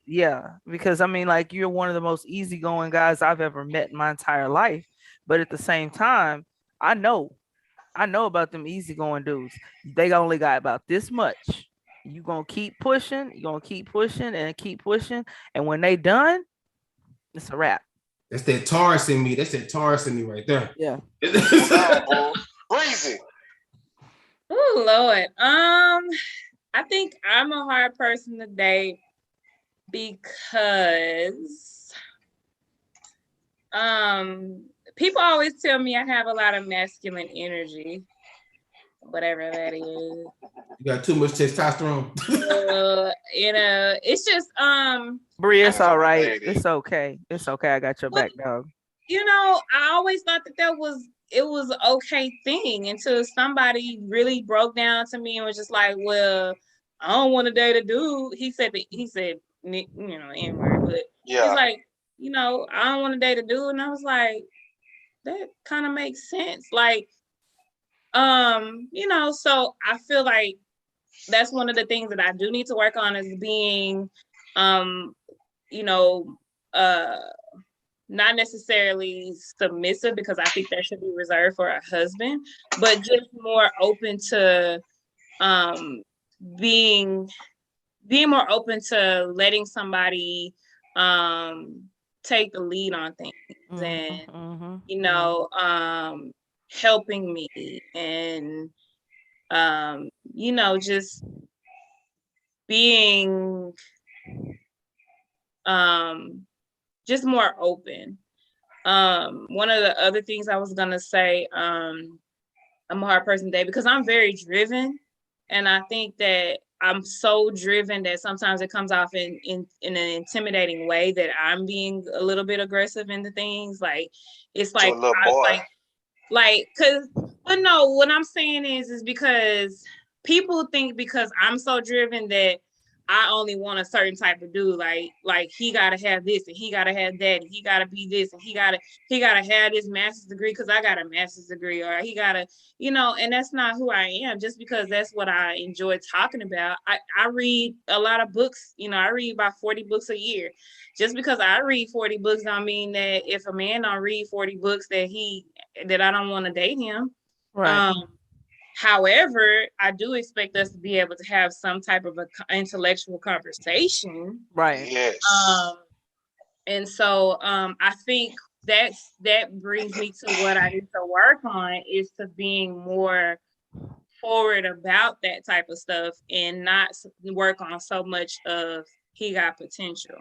Yeah. Because I mean, like, you're one of the most easygoing guys I've ever met in my entire life. But at the same time, I know about them easygoing dudes. They only got about this much. You're gonna keep pushing, and keep pushing, and when they done, it's a wrap. That's that Taurus in me. That's that Taurus in me right there. Yeah. Breezy. Oh Lord. I think I'm a hard person to date because people always tell me I have a lot of masculine energy, whatever that is. You got too much testosterone. It's just Bree, it's all right. It's okay. I got your back, dog. I always thought it was an okay thing until somebody really broke down to me and was just like, well, I don't want to date a dude. He said N-word, but yeah. He's like, I don't want to date a dude. And I was like, that kind of makes sense. Like, so I feel like that's one of the things that I do need to work on is being, not necessarily submissive, because I think that should be reserved for a husband, but just more open to being more open to letting somebody take the lead on things and helping me and just being just more open. One of the other things I was gonna say, I'm a hard person today because I'm very driven, and I think that I'm so driven that sometimes it comes off in an intimidating way that I'm being a little bit aggressive into things. Like it's like but no, what I'm saying is because people think because I'm so driven that I only want a certain type of dude. Like he gotta have this and he gotta have that and he gotta be this and he gotta have this master's degree because I got a master's degree, or he gotta, and that's not who I am. Just because that's what I enjoy talking about. I read a lot of books. I read about 40 books a year. Just because I read 40 books don't mean that if a man don't read 40 books that I don't want to date him. Right. However, I do expect us to be able to have some type of an intellectual conversation. Right. Yes. And so I think that brings me to what I need to work on is to being more forward about that type of stuff and not work on so much of he got potential.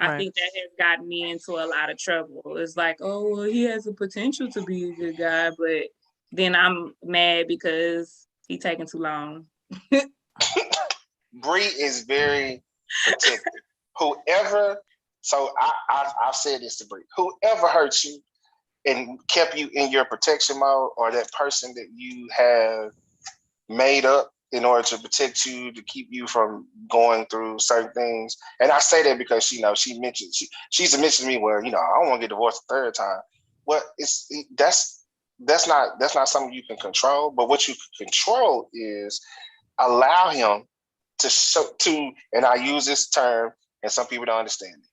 Right. I think that has gotten me into a lot of trouble. It's like, oh, well, he has the potential to be a good guy, but then I'm mad because he's taking too long. Bree is very protective. I've said this to Bree, whoever hurts you, and kept you in your protection mode, or that person that you have made up in order to protect you, to keep you from going through certain things. And I say that because she mentioned to me, well, I don't want to get divorced a third time. Well, that's not something you can control. But what you can control is allow him and I use this term, and some people don't understand it.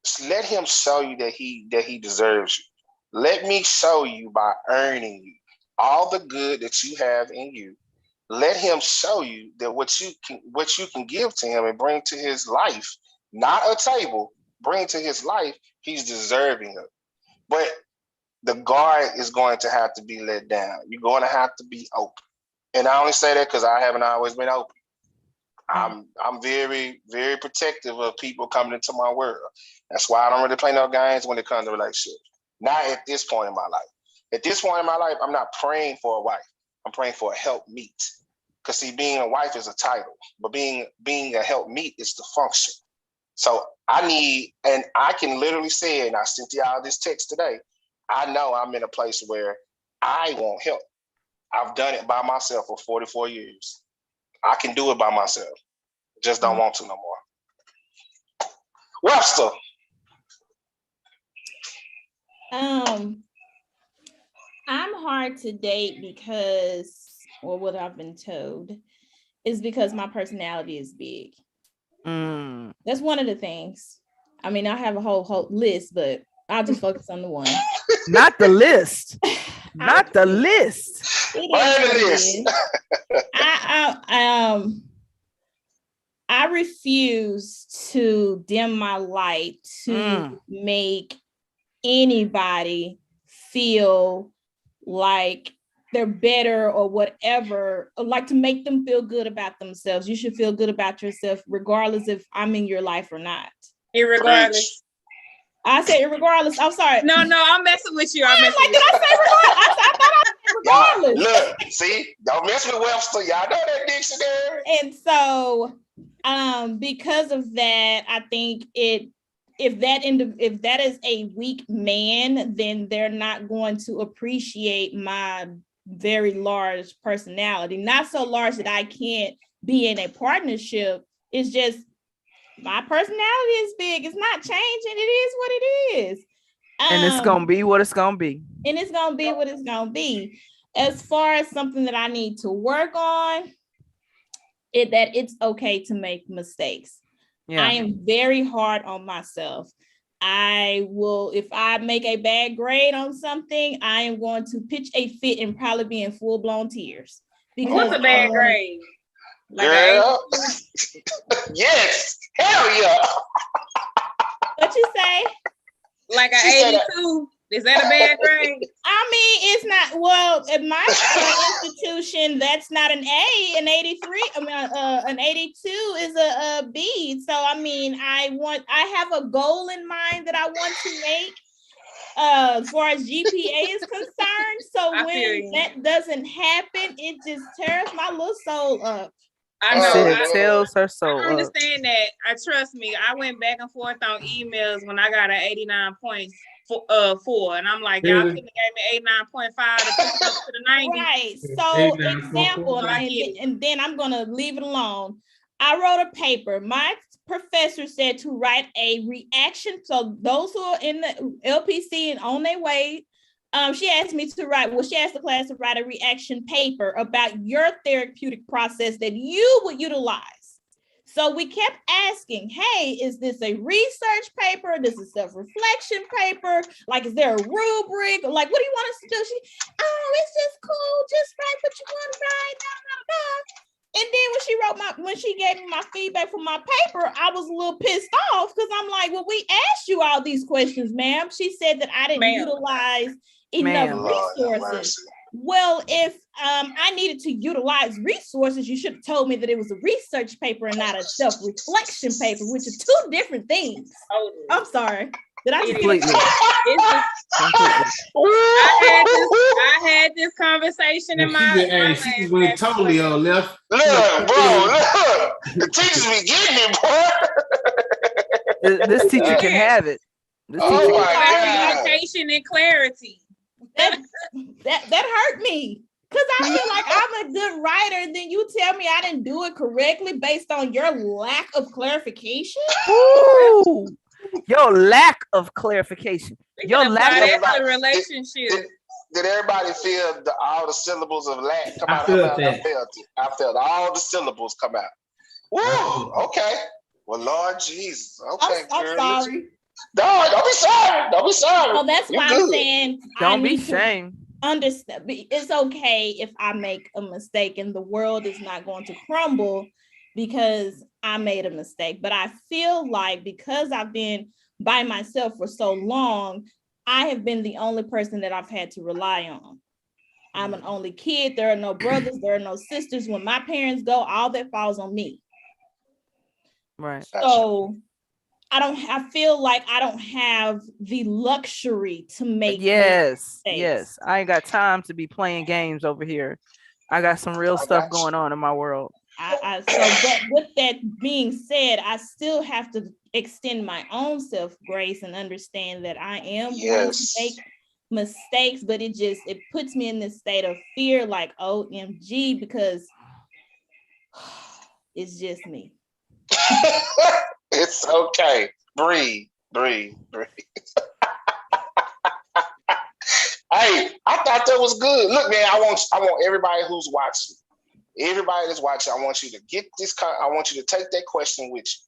Just let him show you that he deserves you. Let me show you by earning you all the good that you have in you. Let him show you that what you can give to him and bring to his life, not a table, bring to his life, he's deserving of. But the guard is going to have to be let down. You're going to have to be open. And I only say that because I haven't always been open. I'm very, very protective of people coming into my world. That's why I don't really play no games when it comes to relationships. Not at this point in my life. At this point in my life, I'm not praying for a wife. I'm praying for a helpmeet. Because see, being a wife is a title, but being a helpmeet is the function. So I can literally say it, and I sent y'all this text today. I know I'm in a place where I want help. I've done it by myself for 44 years. I can do it by myself. Just don't want to no more. Webster. I'm hard to date because, or what I've been told, is because my personality is big. That's one of the things. I mean, I have a whole list, but I'll just focus on the one. Not the list. Not the list. I refuse to dim my light to make anybody feel like they're better or whatever, or like to make them feel good about themselves. You should feel good about yourself regardless if I'm in your life or not. Irregardless. I said irregardless. I'm sorry. No, I'm messing with you. Did I say regardless? I thought I said regardless. Look, see, don't mess with Webster. Y'all know that dictionary. And so, because of that, I think if that is a weak man, then they're not going to appreciate my very large personality. Not so large that I can't be in a partnership. It's just my personality is big. It's not changing. It is what it is. And it's gonna be what it's gonna be. And it's gonna be what it's gonna be. As far as something that I need to work on, that it's okay to make mistakes. Yeah. I am very hard on myself. I will, if I make a bad grade on something, I am going to pitch a fit and probably be in full-blown tears. What's a bad grade? Like girl. Yes. Hell yeah. What you say? Like an 82. Is that a bad grade? I mean, it's not. Well, at my institution, that's not an A. An 83. I mean, an 82 is a B. So I mean, I have a goal in mind that I want to make. As far as GPA is concerned. So when that doesn't happen, it just tears my little soul up. I know. It tells her soul. I understand that. Trust me. I went back and forth on emails when I got an 89 points. For and I'm like, y'all couldn't have gave me 89.5 to push it up to the 90. Right. So example, and then I'm gonna leave it alone. I wrote a paper. My professor said to write a reaction. So those who are in the LPC and on their way, she asked the class to write a reaction paper about your therapeutic process that you would utilize. So we kept asking, hey, is this a research paper? This is a self-reflection paper? Like, is there a rubric? Like, what do you want us to do? It's just cool. Just write what you want to write. And then when she gave me my feedback for my paper, I was a little pissed off because I'm like, well, we asked you all these questions, ma'am. She said that I didn't utilize enough resources. Well, if I needed to utilize resources, you should have told me that it was a research paper and not a self-reflection paper, which are two different things. Oh, I'm sorry. Did I just completely? I had this conversation in my. She went totally on left. Look, bro, look. The teachers be getting me, boy. This teacher can have it. This Oh teacher, my God. Communication and clarity. That hurt me. Because I feel like I'm a good writer, and then you tell me I didn't do it correctly based on your lack of clarification. ooh, your lack of clarification. We Your can lack apply of that to relationship. Did everybody feel all the syllables of lack come I out of felt my mouth? that. I felt it. I felt all the syllables come out. Woo, okay. Well, Lord Jesus. Okay, I'm girl. sorry. No, don't be sorry. Don't be sorry. So that's You why good. I'm saying don't be need to shamed. understand. It's okay if I make a mistake, and the world is not going to crumble because I made a mistake. But I feel like because I've been by myself for so long, I have been the only person that I've had to rely on. I'm an only kid. There are no brothers. There are no sisters. When my parents go, all that falls on me. Right. So I feel like I don't have the luxury to make Yes. mistakes. Yes. I ain't got time to be playing games over here. I got some real stuff going on in my world. But with that being said, I still have to extend my own self grace and understand that I am going to make mistakes, but it puts me in this state of fear, like OMG, because it's just me. It's okay. Breathe. Hey, I thought that was good. Look, man, I want everybody who's watching, everybody that's watching, I want you to get this. I want you to take that question with you.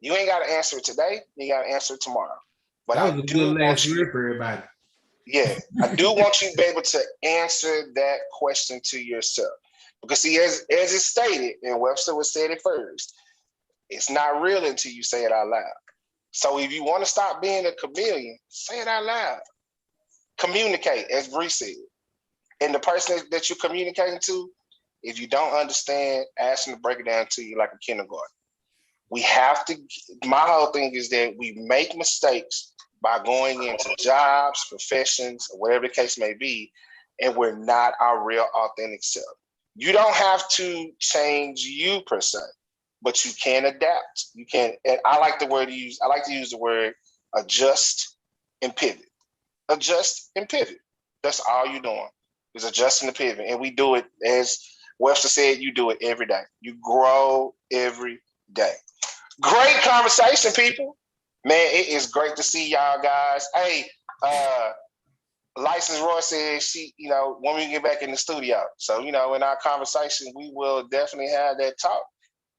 You ain't got to answer it today. You got to answer it tomorrow. But that was a good last year for everybody. Yeah, I do want you to be able to answer that question to yourself. Because see, as it's stated, and Webster was said it first, it's not real until you say it out loud. So if you want to stop being a chameleon, say it out loud. Communicate, as Bree said. And the person that you're communicating to, if you don't understand, ask them to break it down to you like a kindergarten. We have to, my whole thing is that we make mistakes by going into jobs, professions, or whatever the case may be, and we're not our real authentic self. You don't have to change you per se, but you can adapt. You can, and I like to use the word adjust and pivot. Adjust and pivot. That's all you're doing is adjusting and pivot. And we do it, as Webster said, you do it every day. You grow every day. Great conversation, people. Man, it is great to see y'all guys. Hey, License Roy says she, when we get back in the studio. So, in our conversation, we will definitely have that talk.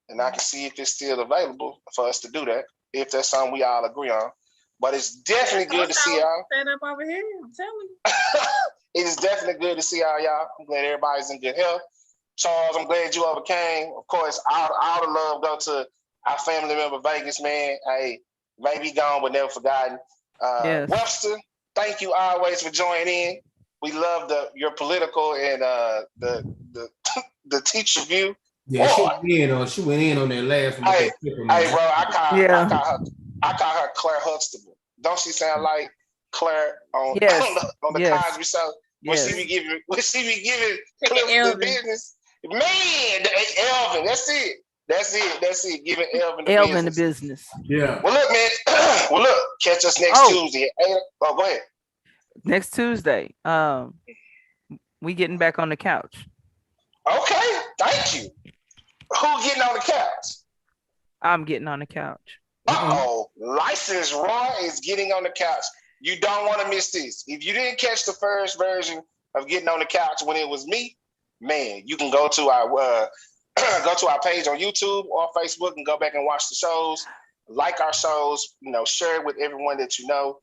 And I can see if it's still available for us to do that, if that's something we all agree on. But it's definitely good to see y'all. Set up over here, I'm telling you. It is definitely good to see y'all. I'm glad everybody's in good health. Charles, I'm glad you overcame. Of course, all the love go to our family member Vegas, man. Hey, maybe gone but never forgotten. Yes. Webster, thank you always for joining in. We love your political and the teacher view. Yeah, she went in on that last one. Hey, bro, I call her Claire Huxtable. Don't she sound like Claire on the Cosby Show? When she be giving Cliff the business. Man, Elvin, that's it. Giving Elvin the business. Yeah. Well, look, man. Catch us next Tuesday. Go ahead. Next Tuesday, we getting back on the couch. Okay, thank you. Who getting on the couch? I'm getting on the couch. License Roy is getting on the couch. You don't want to miss this. If you didn't catch the first version of Getting on the Couch when it was me, man, you can go to our page on YouTube or Facebook and go back and watch the shows. Like our shows, share it with everyone that you know.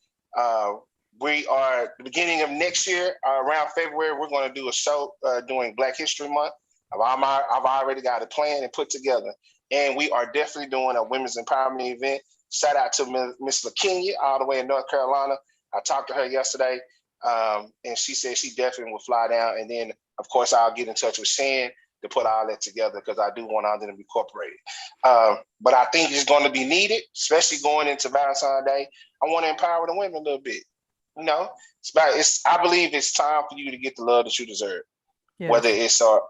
We are at the beginning of next year, around February, we're going to do a show during Black History Month. I've already got it planned and put together. And we are definitely doing a women's empowerment event. Shout out to Miss LaKenya all the way in North Carolina. I talked to her yesterday, and she said she definitely will fly down. And then, of course, I'll get in touch with Shan to put all that together because I do want all of them to be incorporated. But I think it's going to be needed, especially going into Valentine's Day. I want to empower the women a little bit. I believe it's time for you to get the love that you deserve. Yes. Whether it's or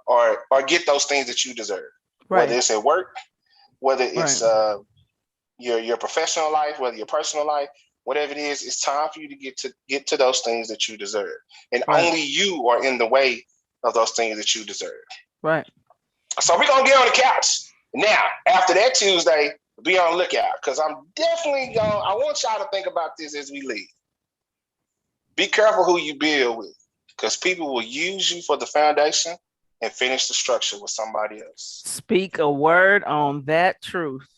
get those things that you deserve. Right. Whether it's at work, whether it's your professional life, whether your personal life, whatever it is, it's time for you to get to those things that you deserve. And Right. only you are in the way of those things that you deserve. Right. So we're gonna get on the couch. Now, after that Tuesday, be on the lookout, because I'm definitely I want y'all to think about this as we leave. Be careful who you build with, because people will use you for the foundation and finish the structure with somebody else. Speak a word on that truth.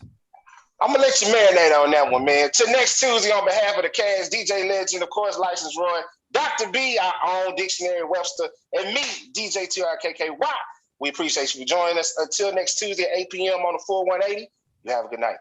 I'm gonna let you marinate on that one, man. Till next Tuesday, on behalf of the cast, DJ Legend, of course, Licensed Roy, Dr. B, our own Dictionary Webster, and me, DJ TRKKY. We appreciate you for joining us. Until next Tuesday at 8 p.m. on the 4180, you have a good night.